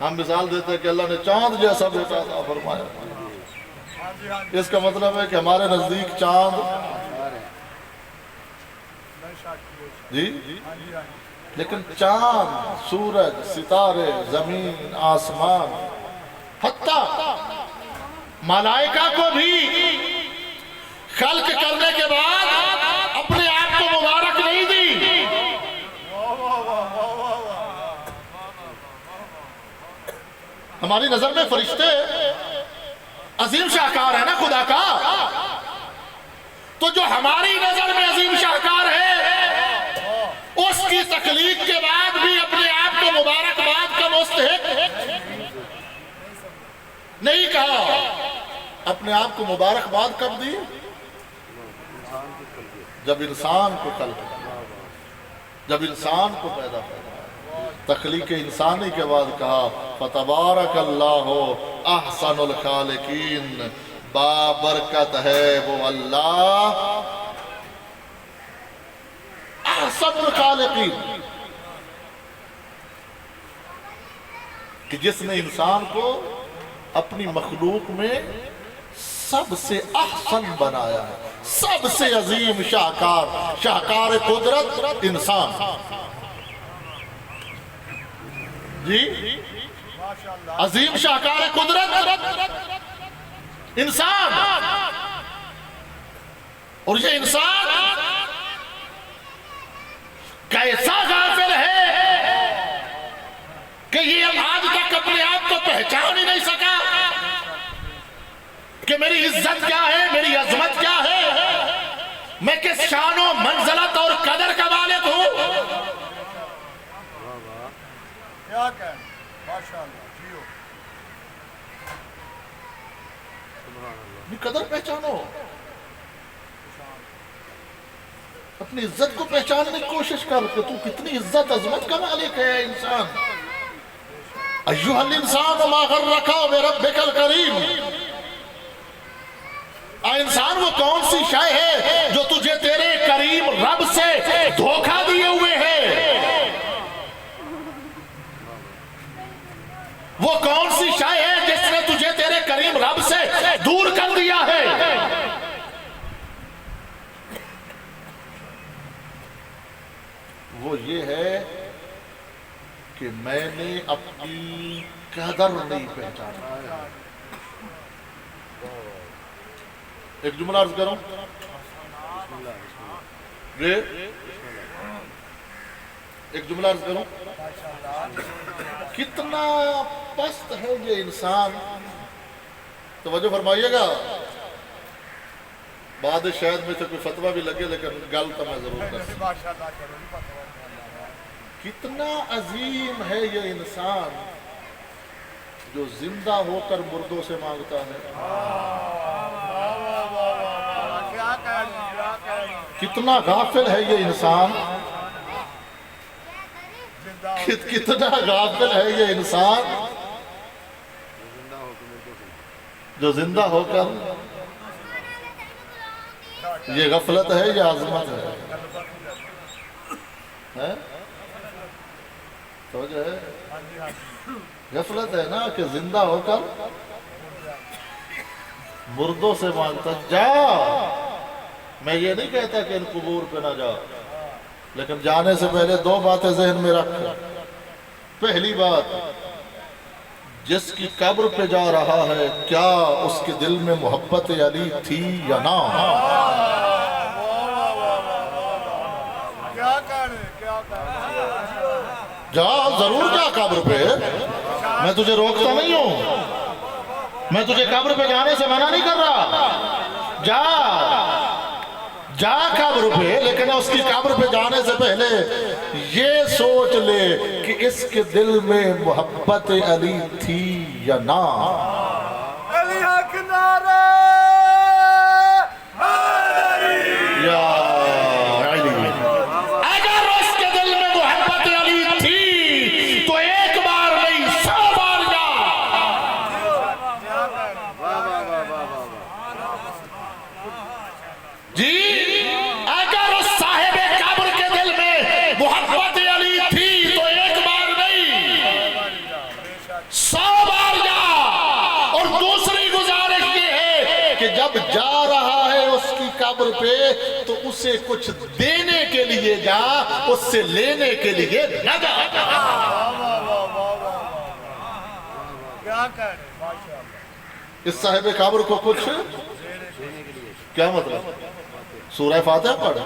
ہم مثال دیتے ہیں کہ اللہ نے چاند جیسا بیٹا عطا فرمایا۔ اس کا مطلب ہے کہ ہمارے نزدیک چاند جی، لیکن چاند، سورج، ستارے، زمین، آسمان، حتیٰ ملائکہ کو بھی خلق کرنے کے بعد اپنے آپ کو مبارک نہیں دی۔ ہماری نظر میں فرشتے عظیم شاہکار ہے نا خدا کا، تو جو ہماری نظر میں عظیم شاہکار ہے اس کی تخلیق کے بعد بھی اپنے آپ کو مبارکباد کا مستحق نہیں کہا۔ اپنے آپ کو مبارکباد کب دی؟ جب انسان کو خلق کیا، جب انسان کو پیدا کیا، تخلیق انسانی کے بعد کہا فَتَبَارَكَ اللَّهُ احسن الخالقین، بابرکت ہے وہ اللہ احسن الخالقین کہ جس نے انسان کو اپنی مخلوق میں سب سے احسن بنایا ہے۔ سب سے عظیم شاہکار قدرت انسان. جی عظیم شاہکار قدرت انسان. اور یہ انسان کیسا غافل ہے کہ یہ آج تک اپنے آپ کو پہچان ہی نہیں سکا کہ میری عزت کیا ہے, میری عظمت کیا ہے, میں کس شان و منزلت اور قدر کا مالک ہوں. کیا کہیں ماشاءاللہ جیو. اپنی قدر پہچانو, اپنی عزت کو پہچاننے کی کوشش کر کہ تو کتنی عزت عظمت کا مالک ہے انسان. ایھا الانسان ما غرک بربک الکریم. اے انسان وہ کون سی شے ہے جو تجھے تیرے کریم رب سے دھوکہ دیے ہوئے ہے. وہ کون سی شے ہے جس نے تجھے تیرے کریم رب سے دور کر دیا ہے. وہ یہ ہے کہ میں نے اپنی قدر نہیں پہچانا. ایک جملہ عرض کروں, ایک جملہ عرض کروں, کتنا پست ہے یہ انسان. توجہ فرمائیے گا, بعد شاید میں سے کوئی فتویٰ بھی لگے لیکن گل تو میں ضرور کر سکتا. ماشاءاللہ کرو نہیں پتہ. کتنا عظیم ہے یہ انسان جو زندہ ہو کر مردوں سے مانگتا ہے. کیا کہیں. کتنا غافل ہے یہ انسان, کتنا غافل ہے یہ انسان جو زندہ ہو کر. یہ غفلت ہے یا عظمت ہے؟ تو جو ہے غفلت ہے نا کہ زندہ ہو کر مردوں سے مانگتا. جا, میں یہ نہیں کہتا کہ ان قبور پہ نہ جاؤ, لیکن جانے سے پہلے دو باتیں ذہن میں رکھ. پہلی بات, جس کی قبر پہ جا رہا ہے کیا اس کے دل میں محبت علی تھی یا نہ. کیا کہیں. جا, ضرور جا قبر پہ, میں تجھے روکتا نہیں ہوں, میں تجھے قبر پہ جانے سے منع نہیں کر رہا. جا جا قبر پہ, لیکن اس کی قبر پہ جانے سے پہلے یہ سوچ لے کہ اس کے دل میں محبت علی تھی یا نہ. علی حق نعرہ یا علی, اگر اس کے دل میں محبت علی تھی تو ایک بار نہیں 100 بار جا. جی, اگر اس صاحب قبر کے دل میں محبت علی تھی تو ایک بار نہیں 100 بار جا. اور دوسری گزارش یہ ہے کہ جب جا رہا ہے اس کی قبر پہ تو اسے کچھ دینے کے لیے جا, اس سے لینے کے لیے نہ جا. کیا کہیں ماشاءاللہ. اس صاحب قبر کو کچھ کیا مطلب؟ سورہ فاتحہ پڑھ,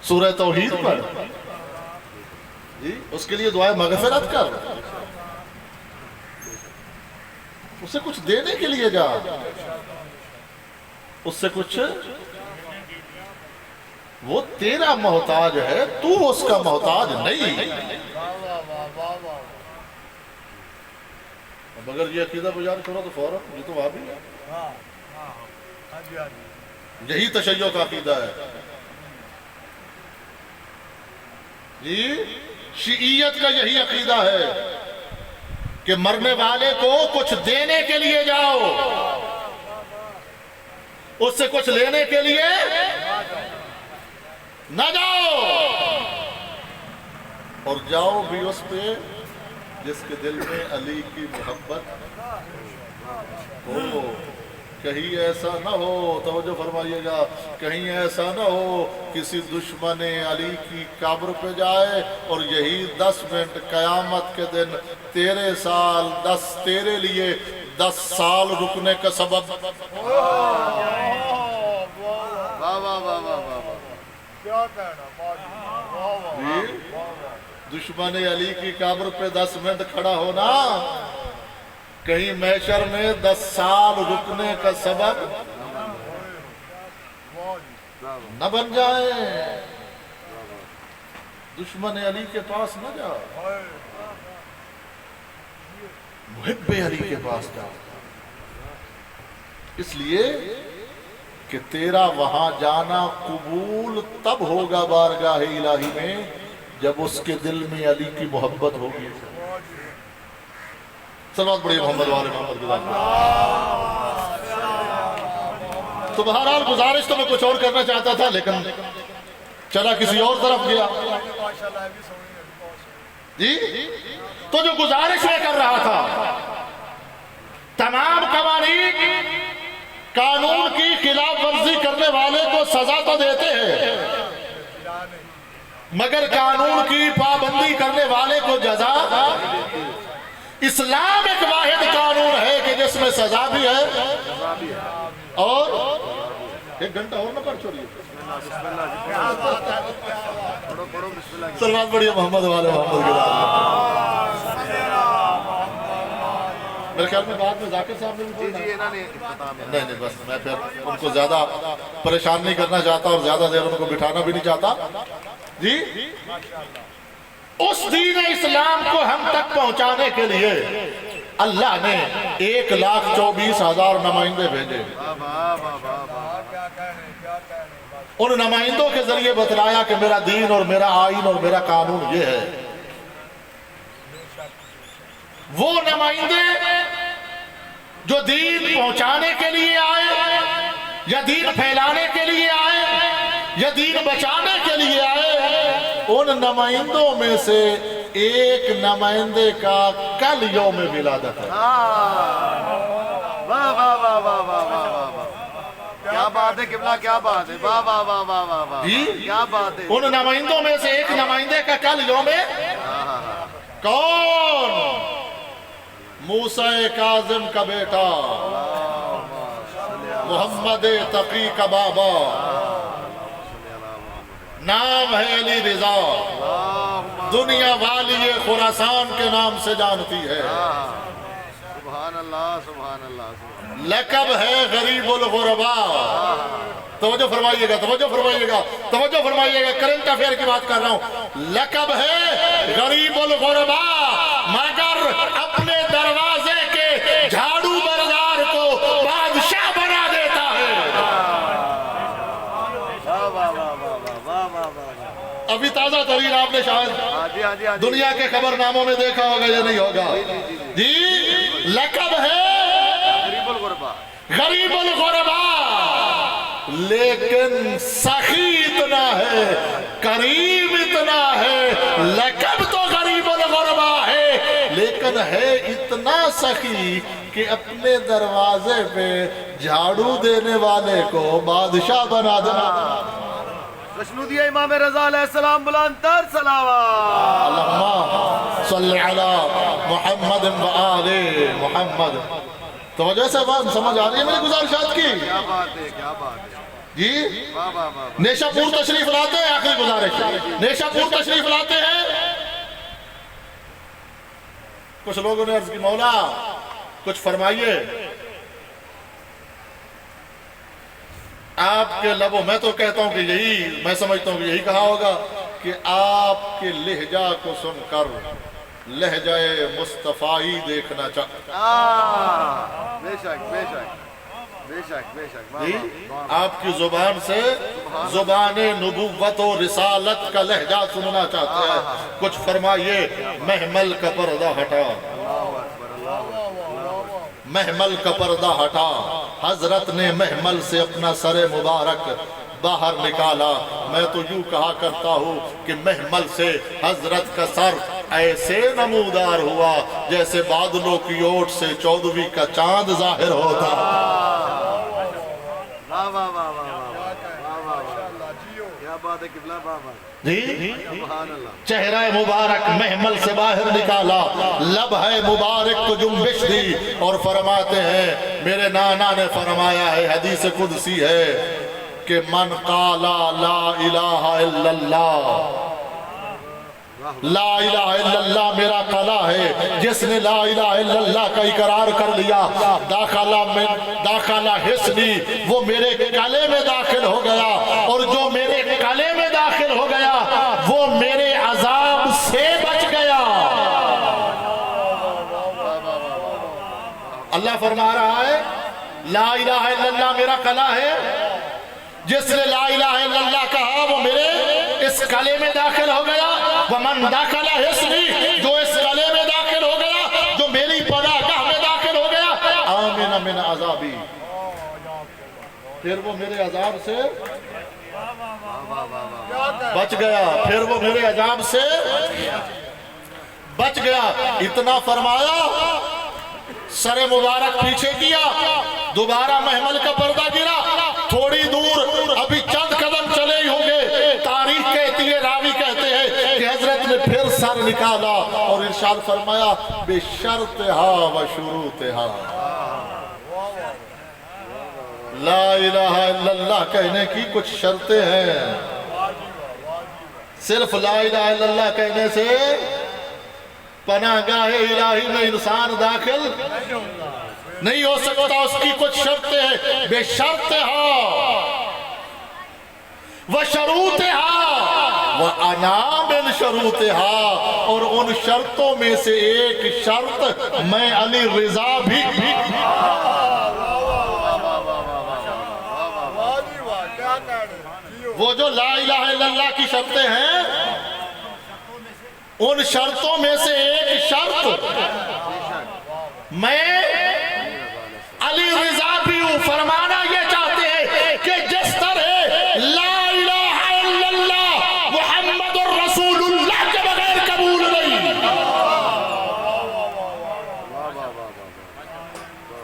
سورہ توحید پڑھ, جی اس کے لیے دعائے مغفرت کر, اسے کچھ دینے کے لیے جا, اس سے کچھ. وہ تیرا محتاج ہے, تو اس کا محتاج نہیں. اب اگر یہ عقیدہ بیان کرو تو فوراً یہ تو وہاں بھی ہے. یہی تشیع کا عقیدہ ہے. جی, شیعیت کا یہی عقیدہ ہے کہ مرنے والے کو کچھ دینے کے لیے جاؤ, اس سے کچھ لینے کے لیے نہ جاؤ. اور جاؤ بھی اس پہ جس کے دل میں علی کی محبت ہو. کہیں ایسا نہ ہو، توجہ فرمائیے گا، کہیں ایسا نہ ہو کسی دشمن علی کی قبر پہ جائے اور یہی 10 منٹ قیامت کے دن تیرے لیے 10 سال رکنے کا سبب۔ کیا کہنا ماشاءاللہ، جی دشمن علی کی قبر پہ 10 منٹ کھڑا ہونا کہیں محشر میں 10 سال رکنے کا سبب نہ بن جائے۔ دشمن علی کے پاس نہ جا، محب علی کے پاس جا، اس لیے کہ تیرا وہاں جانا قبول تب ہوگا بارگاہ الہی میں جب اس کے دل میں علی کی محبت ہوگی۔ سلوات بڑی محمد والے محمد کے ذات۔ تو بہرحال گزارش تو میں کچھ اور کرنا چاہتا تھا لیکن چلا کسی اور طرف گیا۔ جی تو جو گزارش میں کر رہا تھا، تمام قوانین قانون کی خلاف ورزی کرنے والے کو سزا تو دیتے ہیں مگر قانون کی پابندی کرنے والے کو جزا۔ اسلام ایک واحد قانون ہے کہ جس میں سزا بھی ہے اور 1 گھنٹہ اور نہ پڑھ چھوڑیے۔ سلوات پڑھیے محمد والے محمد کے ذات۔ میرے خیال میں بعد میں ذاکر صاحب نے بھی نہیں بس میں پھر ان کو زیادہ پریشان نہیں کرنا چاہتا اور زیادہ دیر ان کو بٹھانا بھی نہیں چاہتا۔ جی اس دین اسلام کو ہم تک پہنچانے کے لیے اللہ نے 1,24,000 نمائندے بھیجے۔ ان نمائندوں کے ذریعے بتلایا کہ میرا دین اور میرا آئین اور میرا قانون یہ ہے۔ وہ نمائندے جو دین پہنچانے کے لیے آئے یا دین پھیلانے کے لیے آئے یا دین بچانے کے لیے آئے، ان نمائندوں میں سے ایک نمائندے کا کل یوم ولادت ہے۔ واہ واہ واہ واہ واہ واہ واہ، کیا بات ہے قبلہ، کیا بات ہے، واہ واہ واہ واہ واہ واہ، کیا بات ہے۔ ان نمائندوں میں سے ایک نمائندے کا کل یوم کون؟ موسیٰ کاظم کا بیٹا، محمد تقی کا بابا، نام ہے علی رضا، دنیا والی خراسان کے نام سے جانتی ہے۔ سبحان اللہ سبحان اللہ۔ لقب ہے غریب الغرباء۔ توجہ فرمائیے گا، توجہ فرمائیے گا، توجہ فرمائیے گا، کرنٹ افیئر کی بات کر رہا ہوں۔ لقب ہے غریب الغرباء مگر اپنے دروازے کے جھاڑو بردار کو بادشاہ بنا دیتا ہے۔ ابھی تازہ ترین آپ نے شاید دنیا کے خبر ناموں میں دیکھا ہوگا یا نہیں ہوگا۔ جی لقب ہے غریب الغرباء، لیکن سخی اتنا ہے، کریم اتنا ہے۔ لقب تو غریب الغرباء ہے لیکن ہے اتنا سخی کہ اپنے دروازے پہ جھاڑو دینے والے کو بادشاہ بنا دینا۔ رشنودی امام رضا علیہ السلام بلند تر صلوات۔ اللہم صلی علی محمد و آل محمد۔ توجہ سے بات سمجھ آ رہی ہے میری گزارشات کی؟ کیا بات ہے، کیا بات ہے جی واہ واہ واہ۔ نیشہ پور تشریف لاتے ہیں، آخری گزارش، نیشہ پور تشریف لاتے ہیں۔ کچھ لوگوں نے عرض کی مولا کچھ فرمائیے۔ آپ کے لبوں، میں تو کہتا ہوں کہ یہی، میں سمجھتا ہوں کہ یہی کہا ہوگا کہ آپ کے لہجہ کو سن کر لہجہ مصطفی دیکھنا چاہتا۔ بے شک بے شک بے شک بے شک۔ جی آپ کی زبان سے زبان نبوت و رسالت کا لہجہ سننا چاہتے ہیں۔ کچھ فرمائیے۔ محمل کا پردہ ہٹا، محمل کا پردہ ہٹا، حضرت نے محمل سے اپنا سر مبارک باہر نکالا۔ میں تو یوں کہا کرتا ہوں کہ محمل سے حضرت کا سر ایسے نمودار ہوا جیسے بادلوں کی اوٹ سے 14ویں کا چاند ظاہر ہوتا۔ ہے قبلہ بابا جی سبحان اللہ چہرہ مبارک محمل سے باہر نکالا، لب ہے مبارک کو جنبش دی، اور فرماتے ہیں میرے نانا نے فرمایا ہے، حدیث قدسی ہے کہ من قالا لا الہ الا اللہ، لا الہ الا اللہ میرا قلع ہے، جس نے لا الہ الا اللہ کا اقرار کر لیا، داخلہ حسنی، وہ میرے قلعے میں داخل ہو گیا، اور جو میرے قلعے میں داخل ہو گیا وہ میرے عذاب سے بچ گیا۔ اللہ فرما رہا ہے لا الہ الا اللہ میرا قلعہ ہے، جس نے لا الہ الا اللہ کہا وہ میرے اس قلعے میں داخل ہو گیا، ومن داخل حصنی، جو اس قلعے میں داخل ہو گیا، جو میری پناہ گاہ میں داخل ہو گیا، آمن من عذابی، پھر وہ میرے عذاب سے بچ گیا، پھر وہ میرے عذاب سے بچ گیا۔ اتنا فرمایا، سر مبارک پیچھے کیا، دوبارہ محمل کا پردہ گرا، تھوڑی دور ابھی چند قدم چلے ہی ہوں گے، تاریخ کہتی ہے، راوی کہتے ہیں کہ حضرت نے پھر سر نکالا اور ارشاد فرمایا بشرطہا و شروطہا، لا الہ الا اللہ کہنے کی کچھ شرطیں ہیں، صرف لا الہ الا اللہ کہنے سے پناہ گاہ الہی میں انسان داخل نہیں ہو سکتا، اس کی کچھ شرطیں ہیں، بے شرطہا و شروطہا و انا من شروطہا، اور ان شرطوں میں سے ایک شرط میں علی رضا بھی وہ جو لا الہ الا اللہ کی شرطیں ہیں، ان شرطوں میں سے ایک شرط میں علی رضا بھی ہوں۔ فرمانا یہ چاہتے ہیں کہ جس طرح لا الہ الا اللہ محمد الرسول اللہ کے بغیر قبول نہیں،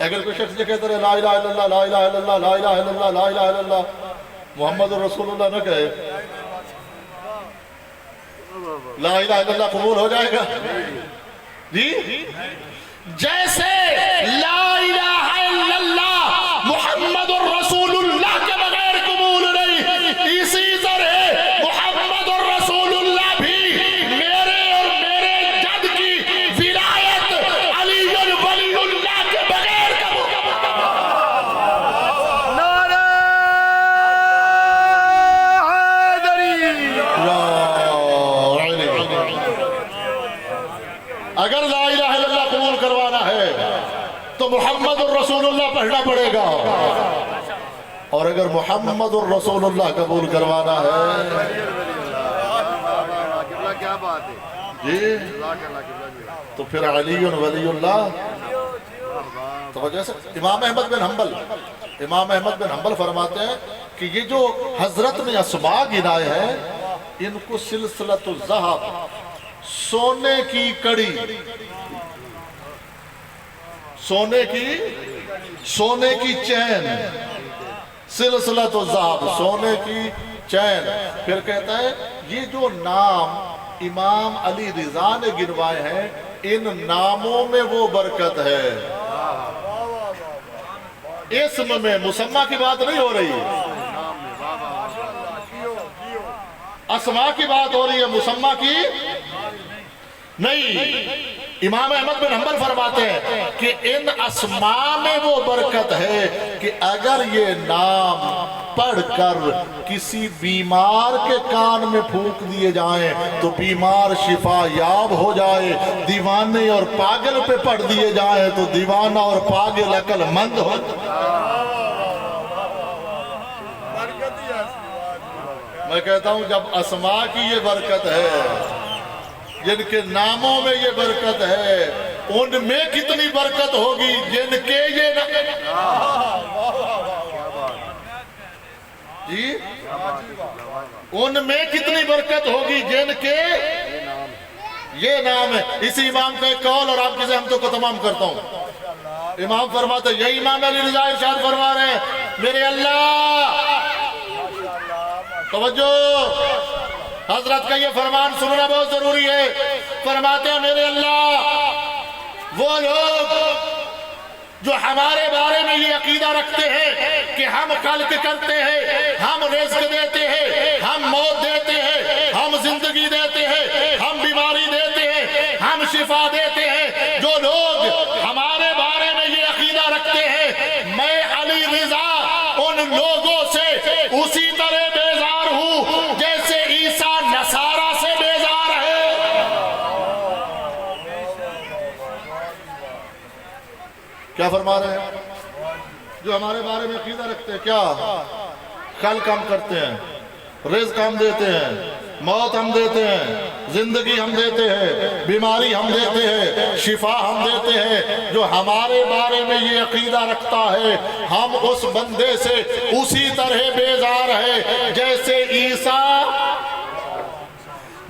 اگر کوئی شخص یہ کہتا ہے لا الہ الا اللہ، لا الہ الا اللہ، لا الہ الا اللہ، لا الہ الا اللہ، محمد الرسول اللہ نہ کہے، لا الہ الا اللہ قبول ہو جائے گا؟ جی جیسے لا الہ الا اللہ محمد الرسول اللہ کے بغیر قبول نہیں، اسی طرح محمد الرسول اللہ بھی میرے اور میرے جد کی ولایت علی ولی اللہ کے بغیر قبول۔ نعرہ حیدری، اگر لا الہ الا اللہ قبول کروانا ہے تو محمد الرسول اللہ پڑھنا پڑے گا، اور اگر محمد الرسول اللہ قبول کروانا ہے قبلہ کیا بات ہے جی تو پھر علی ولی اللہ۔ توجہ سے امام احمد بن حنبل فرماتے ہیں کہ یہ جو حضرت نے اسماء گنائے ہیں، ان کو سلسلۃ الذہب، سونے کی کڑی، سونے کی چین، سلسلۃ الذہب، سونے کی چین۔ پھر کہتا ہے یہ جو نام امام علی رضا نے گنوائے ہیں، ان ناموں میں وہ برکت ہے، اسم میں، مسمہ کی بات نہیں ہو رہی، اسماء کی بات ہو رہی ہے، مسمہ کی نہیں۔ امام احمد بن حنبل فرماتے ہیں کہ ان اسماء میں وہ برکت ہے کہ اگر یہ نام پڑھ کر کسی بیمار کے کان میں پھونک دیے جائیں تو بیمار شفا یاب ہو جائے، دیوانے اور پاگل پہ پڑھ دیے جائیں تو دیوانہ اور پاگل عقل مند ہو۔ میں کہتا ہوں جب اسماء کی یہ برکت ہے، جن کے ناموں میں یہ برکت ہے، ان میں کتنی برکت ہوگی جن کے یہ جی ان میں کتنی برکت ہوگی جن کے یہ نام ہے۔ اسی امام کا ایک قول اور آپ کی زحمتوں کو تمام کرتا ہوں۔ امام فرماتے یہی امام علی رضا ارشاد فرما رہے ہیں، میرے اللہ توجہ، حضرت کا یہ فرمان سننا بہت ضروری ہے. فرماتے ہیں میرے اللہ وہ لوگ جو ہمارے بارے میں یہ عقیدہ رکھتے ہیں کہ ہم خلق کرتے ہیں، ہم رزق دیتے ہیں، ہم موت دیتے ہیں، ہم زندگی دیتے ہیں، ہم بیماری دیتے ہیں، ہم شفا دیتے ہیں، جو لوگ ہمارے بارے میں یہ عقیدہ رکھتے ہیں، میں علی رضا ان لوگوں سے اسی طرح بیزار ہوں جیسے عیسیٰ نصارہ سے بیزار ہے. کیا فرما رہے ہیں؟ جو ہمارے بارے میں عقیدہ رکھتے ہیں، کیا خلق ہم کرتے ہیں، رزق ہم دیتے ہیں، موت ہم دیتے ہیں، زندگی ہم دیتے ہیں، بیماری ہم دیتے ہیں، شفا ہم دیتے ہیں. جو ہمارے بارے میں یہ عقیدہ رکھتا ہے ہم اس بندے سے اسی طرح بیزار ہے جیسے عیسیٰ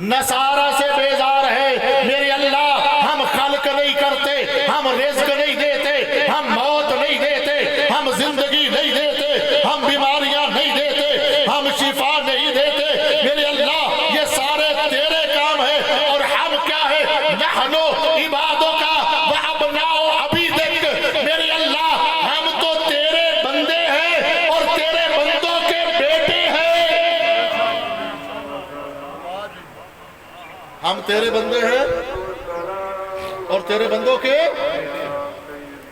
نصارہ سے بیزار ہے. میرے اللہ ہم خلق نہیں کرتے، ہم رزق نہیں دیتے، ہم موت نہیں دیتے، ہم زندگی نہیں دیتے، ہم بیماریاں نہیں دیتے، ہم شفا نہیں دیتے. میرے اللہ یہ سارے تیرے کام ہیں اور ہم کیا ہے؟ نحنو عبادوں کا وابناؤ عبیدک. میرے اللہ ہم تو تیرے بندے ہیں اور تیرے بندوں کے بیٹے ہیں. ہم تیرے بندے ہیں اور تیرے بندوں کے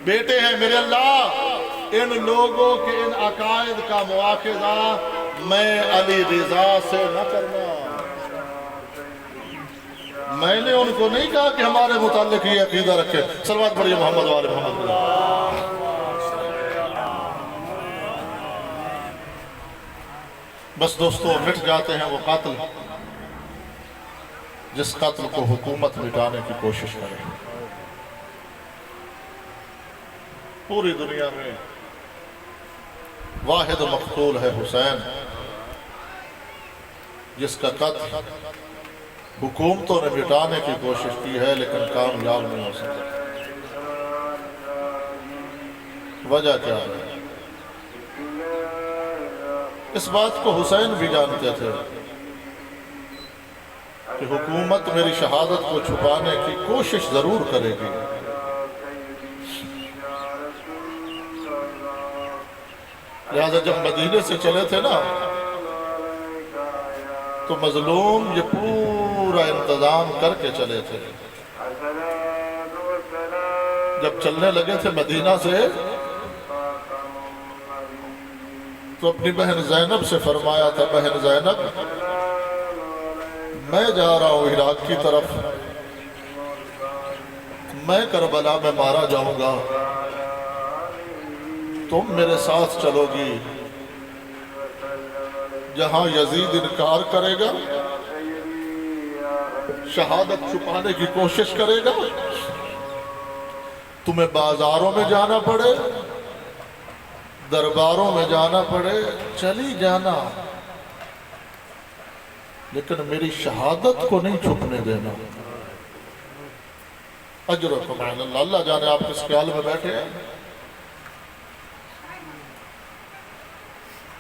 بیٹے ہیں. میرے اللہ ان لوگوں کے ان عقائد کا مواخذہ میں علی رضا سے نہ کرنا. میں نے ان کو نہیں کہا کہ ہمارے متعلق یہ عقیدہ رکھے. صلوات پڑھیے محمد والے محمد. بس دوستو مٹ جاتے ہیں وہ قاتل جس قتل کو حکومت مٹانے کی کوشش کرے. پوری دنیا میں واحد مقتول ہے حسین، جس کا قتل حکومتوں نے مٹانے کی کوشش کی ہے لیکن کامیاب نہیں ہو سکا. وجہ کیا ہے؟ اس بات کو حسین بھی جانتے تھے کہ حکومت میری شہادت کو چھپانے کی کوشش ضرور کرے گی. لہذا جب مدینے سے چلے تھے نا تو مظلوم یہ پورا انتظام کر کے چلے تھے. جب چلنے لگے تھے مدینہ سے تو اپنی بہن زینب سے فرمایا تھا، بہن زینب میں جا رہا ہوں عراق کی طرف، میں کربلا میں مارا جاؤں گا، تم میرے ساتھ چلو گی. جہاں یزید انکار کرے گا، شہادت چھپانے کی کوشش کرے گا، تمہیں بازاروں میں جانا پڑے، درباروں میں جانا پڑے، چلی جانا، لیکن میری شہادت کو نہیں چھپنے دینا. اجرکم علی اللہ. اللہ جانے آپ کس خیال میں بیٹھے ہیں،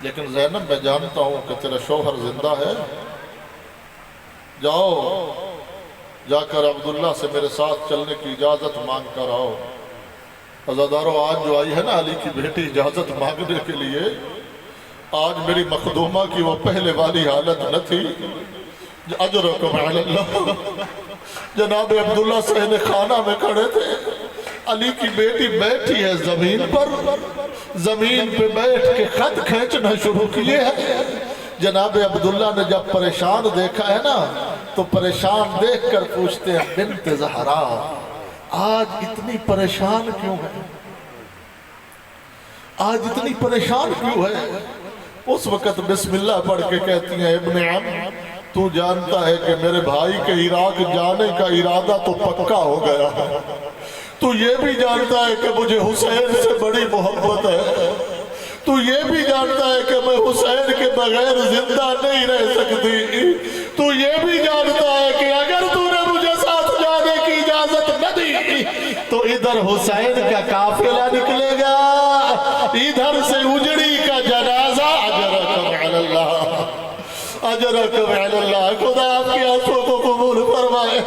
لیکن زینب میں جانتا ہوں کہ تیرا شوہر زندہ ہے، جاؤ جا کر عبداللہ سے میرے ساتھ چلنے کی اجازت مانگ کر آؤ. عزادارو آج جو آئی ہے نا علی کی بیٹی اجازت مانگنے کے لیے، آج میری مخدومہ کی وہ پہلے والی حالت نہ تھی. اجرکم علی اللہ. جناب عبداللہ صحن خانہ میں کھڑے تھے، علی کی بیٹی بیٹھی ہے زمین پر، زمین پہ بیٹھ کے خط کھینچنا شروع کیے ہیں. جناب عبداللہ نے جب پریشان دیکھا ہے نا تو پریشان دیکھ کر پوچھتے ہیں، بنت زہرا آج اتنی پریشان کیوں ہے، آج اتنی پریشان کیوں ہے؟ اس وقت بسم اللہ پڑھ کے کہتی ہیں، ابن عم تو جانتا ہے کہ میرے بھائی کے عراق جانے کا ارادہ تو پکا ہو گیا ہے، تو یہ بھی جانتا ہے کہ مجھے حسین سے بڑی محبت ہے، تو یہ بھی جانتا ہے کہ میں حسین کے بغیر زندہ نہیں رہ سکتی، تو یہ بھی جانتا ہے کہ اگر تو نے مجھے ساتھ جانے کی اجازت نہ دی تو ادھر حسین کا قافلہ نکلے گا، ادھر سے اجڑی کا جنازہ. اجرکم علی اللہ. اجرکم علی اللہ، خدا آپ کی آنکھوں کو قبول فرمائے۔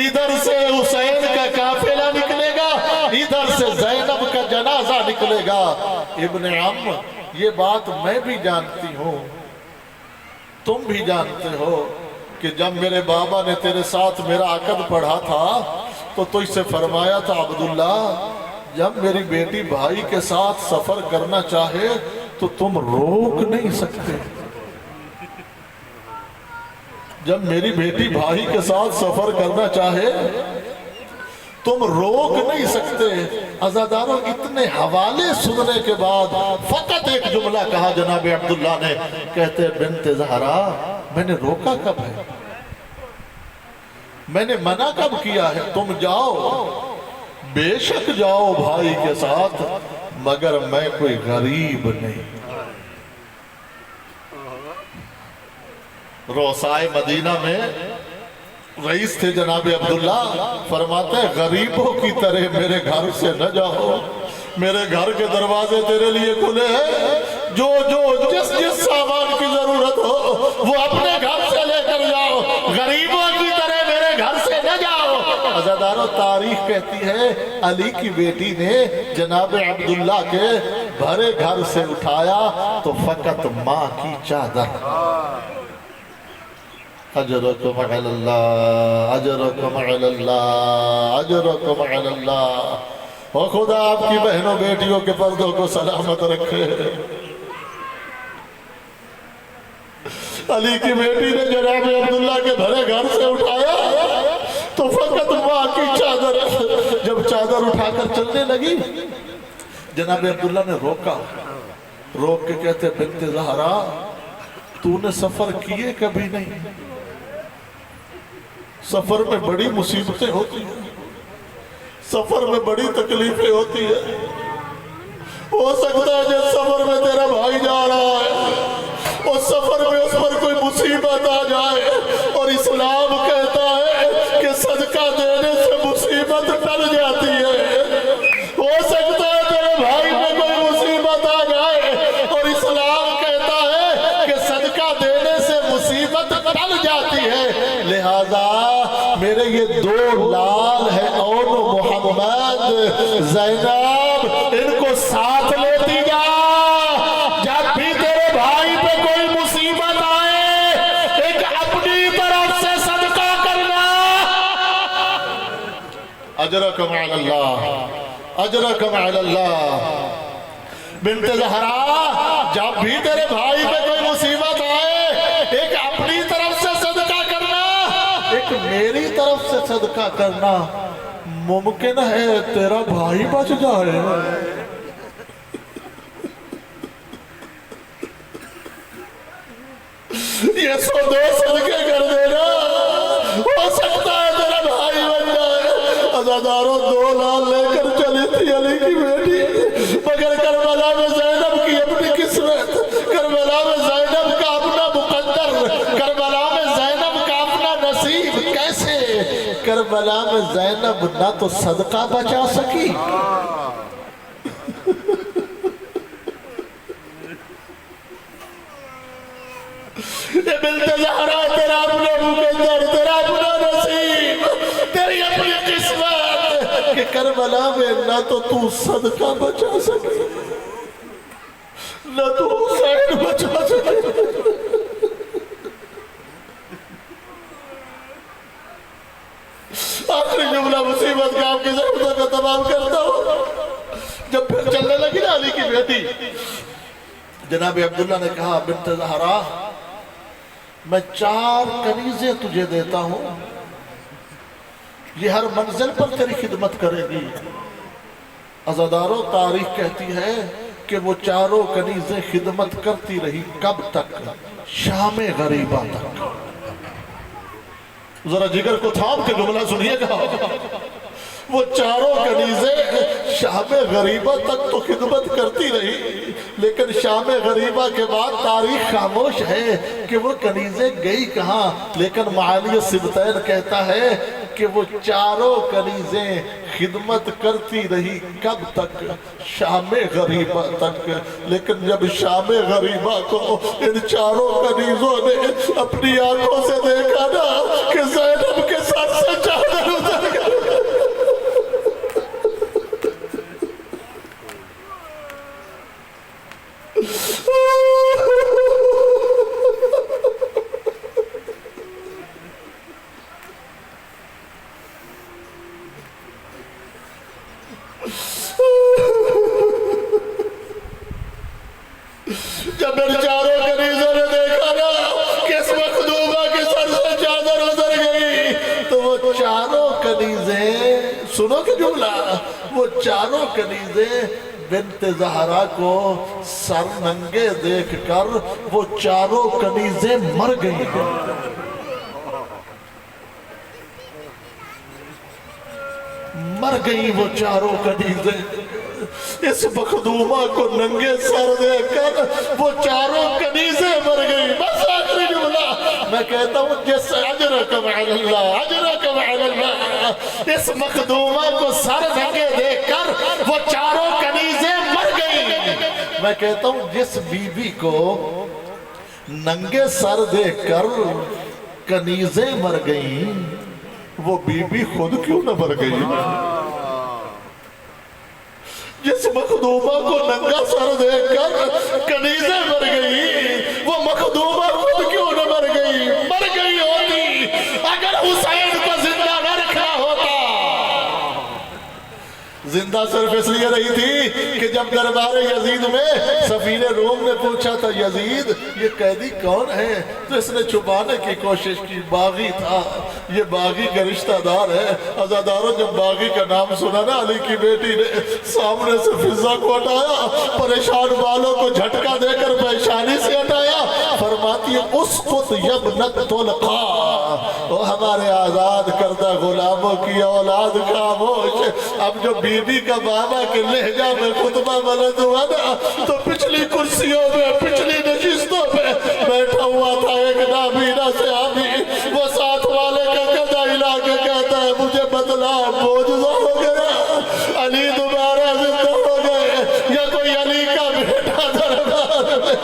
ادھر سے حسین کا قافلہ نکلے گا، ادھر سے زینب کا جنازہ نکلے گا۔ ابن عم، یہ بات میں بھی جانتی ہوں، تم بھی جانتے ہو کہ جب میرے بابا نے تیرے ساتھ میرا عقد پڑھا تھا تو تجھ سے فرمایا تھا عبداللہ جب میری بیٹی بھائی کے ساتھ سفر کرنا چاہے تو تم روک نہیں سکتے، جب میری بیٹی بھائی کے ساتھ سفر کرنا چاہے تم روک نہیں سکتے۔ عزاداروں، اتنے حوالے سننے کے بعد فقط ایک جملہ کہا جناب عبداللہ نے، کہتے بنت زہرا میں نے روکا کب ہے، میں نے منع کب کیا ہے؟ تم جاؤ، بے شک جاؤ بھائی کے ساتھ، مگر میں کوئی غریب نہیں۔ روسائے مدینہ میں رئیس تھے جناب عبداللہ، فرماتے ہیں غریبوں کی طرح میرے گھر سے نہ جاؤ، میرے گھر کے دروازے تیرے لیے کھلے ہیں، جو جس سامان کی ضرورت ہو وہ اپنے گھر سے لے کر جاؤ، غریبوں کی طرح میرے گھر سے نہ جاؤ۔ عزاداروں، تاریخ کہتی ہے علی کی بیٹی نے جناب عبداللہ کے بھرے گھر سے اٹھایا تو فقط ماں کی چادر۔ اجرکم علی اللہ، اجرکم علی اللہ، اجرکم علی اللہ۔ اور خدا آپ کی بہنوں بیٹیوں کے پردوں کو سلامت رکھے۔ علی کی بیٹی نے جناب عبداللہ کے بھرے گھر سے اٹھایا تو فقط ماں کی چادر۔ جب چادر اٹھا کر چلنے لگی جناب عبداللہ نے روکا، روک کے کہتے بنت زہرا تو نے سفر کیے کبھی نہیں، سفر میں بڑی مصیبتیں ہوتی ہیں، سفر میں بڑی تکلیفیں ہوتی ہیں، ہو سکتا ہے جس سفر میں تیرا بھائی جا رہا ہے اس سفر میں اس پر کوئی مصیبت آ جائے، اور اسلام کہتا ہے کہ صدقہ دینے سے مصیبت ٹل جاتی ہے۔ ہو سکتا ہے تیرے بھائی میں کوئی مصیبت آ جائے اور اسلام کہتا ہے کہ صدقہ دینے سے مصیبت ٹل جاتی ہے۔ لہذا میرے یہ دو لال ہیں اون محمد زینب، ان کو ساتھ لیتی جا، جب بھی تیرے بھائی پہ کوئی مصیبت آئے ایک اپنی طرف سے صدقہ کرنا۔ اجرکم علی اللہ، اجرکم علی اللہ۔ بنت زہرا، جب بھی تیرے بھائی پہ کوئی مصیبت آئے ایک اپنی طرف سے صدقہ کرنا، ایک میری طرف سے صدقہ کرنا۔ ممکن ہے تیرا بھائی بچ جائے۔ یہ سو دو صدقے کر دینا، ہو سکتا ہے تیرا بھائی بچ جائے۔ عزاداروں، 2 لال لے کر چلی تھی علی کی بیٹی، مگر کربلا میں زینب کی اپنی قسمت، کربلا میں زینب کا اپنا مقدر، کربلا میں زینب کا اپنا نصیب۔ کیسے؟ کربلا میں زینب نہ تو صدقہ بچا سکی، یہ بنت زہرا تیرا اپنا مقدر، تیرا اپنا نصیب، تیری اپنی قسمت کہ کربلا میں نہ تو صدقہ بچا سکی نہ تو حسین بچا سکی۔ آخری جملہ مصیبت کا آپ کی ضرورتوں کا تمام کرتا ہوں۔ جب پھر چلنے لگی نا علی کی بیٹی، جناب عبداللہ نے کہا بنت زہرا میں 4 کنیزیں تجھے دیتا ہوں، یہ ہر منزل پر تیری خدمت کرے گی۔ عزاداروں، تاریخ کہتی ہے کہ وہ 4 کنیزیں خدمت کرتی رہی، کب تک؟ شام غریبہ تک۔ ذرا جگر کو تھام کے جملہ سنیے گا، وہ 4 کنیزیں شام غریبہ تک تو خدمت کرتی رہی، لیکن شام غریبہ کے بعد تاریخ خاموش ہے کہ وہ کنیزیں گئی کہاں۔ لیکن معالی سبتین کہتا ہے کہ وہ چاروں کنیزیں خدمت کرتی رہی کب تک؟ شام غریبہ تک. لیکن جب شام غریبہ کو ان چاروں کنیزوں نے اپنی آنکھوں سے دیکھا نا کہ زینب کے سر سے چادر اتر گئی. جب ان چاروں کنیزوں نے دیکھا نا کہ اس مخدومہ کے سر سے چادر اتر گئی تو وہ چاروں کنیزیں، سنو کہ جملہ، وہ چاروں کنیزیں بنت زہرا کو سر ننگے دیکھ کر وہ چاروں کنیزیں مر گئی. مر گئی وہ چاروں کنیزیں. اس مخدومہ کو ننگے سر دے کر وہ چاروں کنیزیں مر گئی. بس آخری جملہ میں کہتا ہوں جس اجرکم علی اللہ، اجرکم علی اللہ، اس مخدومہ کو سر ننگے دیکھ کر وہ چاروں کنیزیں مر گئی. میں کہتا ہوں جس بی بی کو ننگے سر دیکھ کر کنیزیں مر گئیں وہ بی بی خود کیوں نہ مر گئی؟ جس مخدومہ کو ننگا سر دیکھ کر کنیزیں مر گئی وہ مخدومہ خود کیوں نہ مر گئی؟ مر گئی ہوتی اگر حسین کو زندہ نہ رکھا ہوتا. زندہ صرف اس لیے رہی تھی کہ جب دربار یزید میں سفیر روم نے پوچھا تھا یزید یہ قیدی کون ہے تو اس نے چھپانے کی کوشش کی، باغی تھا، یہ باغی کا رشتہ دار ہے. عزاداروں جب باغی کا نام سنا نا علی کی بیٹی نے سامنے سے فضا کو ہٹایا، پریشان بالوں کو جھٹکا دے کر پیشانی سے ہٹایا. فرماتی ہے اسقط یبنت طلقا، وہ ہمارے آزاد کردہ غلاموں کی اولاد خاموش. اب جو بی بی کا بابا کے لہجہ میں خطبہ بلند ہوا نا تو پچھلی کرسیوں میں، پچھلی نشستوں میں بیٹھا ہوا تھا ایک نابینا صحابی. وہ ساتھ والے کا گدھا ہلا کے کہتا ہے مجھے بتلا معجزہ ہو گیا، علی دوبارہ زندہ ہو گئے یا کوئی علی کا بیٹا دربار میں؟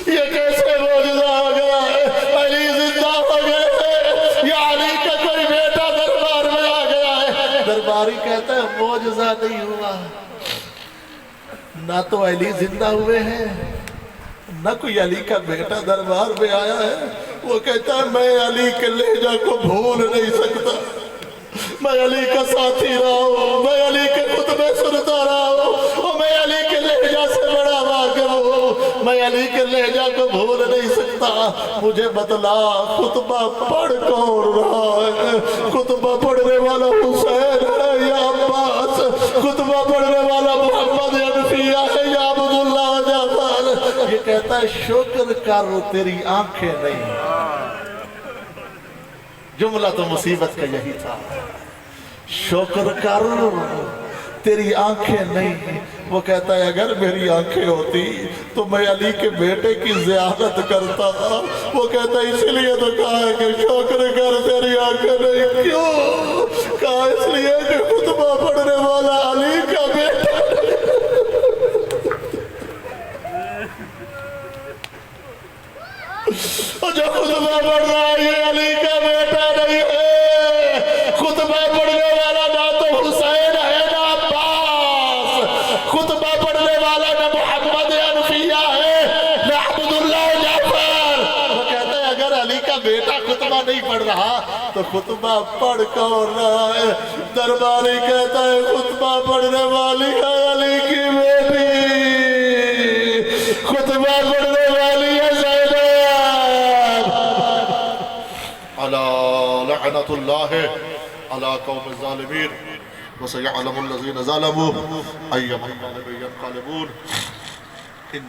یہ کیسے معجزہ ہو گیا ہے؟ علی زندہ ہو گئے یا علی کا کوئی بیٹا دربار میں آ گیا ہے؟ درباری کہتا ہے معجزہ نہیں ہوا، نہ تو علی زندہ ہوئے ہیں نہ کوئی علی کا بیٹا دربار میں آیا ہے. وہ کہتا ہے میں علی کے لہجہ کو بھول نہیں سکتا، میں علی کا ساتھی رہا ہوں، میں علی کے خطبے سنتا رہا ہوں اور میں علی کے لہجہ سے بڑا واقف ہوں، میں علی کے لہجہ کو بھول نہیں سکتا. مجھے بتلا خطبہ پڑھ کون رہا ہے؟ خطبہ پڑھنے والا حسین ہے یا عباس؟ خطبہ پڑھنے والا محمد انفیہ ہے یا عبداللہ جعفر؟ یہ کہتا ہے شکر کر تیری آنکھیں نہیں. جملہ تو مصیبت کا یہی تھا، شکر کر تیری آنکھیں نہیں. وہ کہتا ہے اگر میری آنکھیں ہوتی تو میں علی کے بیٹے کی زیارت کرتا. وہ کہتا ہے اس لیے تو کہا ہے کہ شکر کر تیری آنکھیں نہیں. کیوں کہا؟ اس لیے کہ خطبہ پڑھنے والا علی کا بیٹا. اور جو خطبہ پڑھ رہا ہے یہ علی کا بیٹا نہیں ہے. خطبہ پڑھنے والا نہ تو حسین ہے نہ عباس، خطبہ پڑھنے والا نہ محمد انفیہ ہے نہ عبداللہ جعفر. وہ کہتا ہے اگر علی کا بیٹا خطبہ نہیں پڑھ رہا تو خطبہ پڑھ کون رہا ہے؟ درباری کہتا ہے خطبہ پڑھنے والی ہے علی کی بیٹی، خطبہ پڑھنے والی ہے زینب. لعنت اللہ علی قوم الظالمین وسيعلم الذين ظلموا أي منقلب ينقلبون.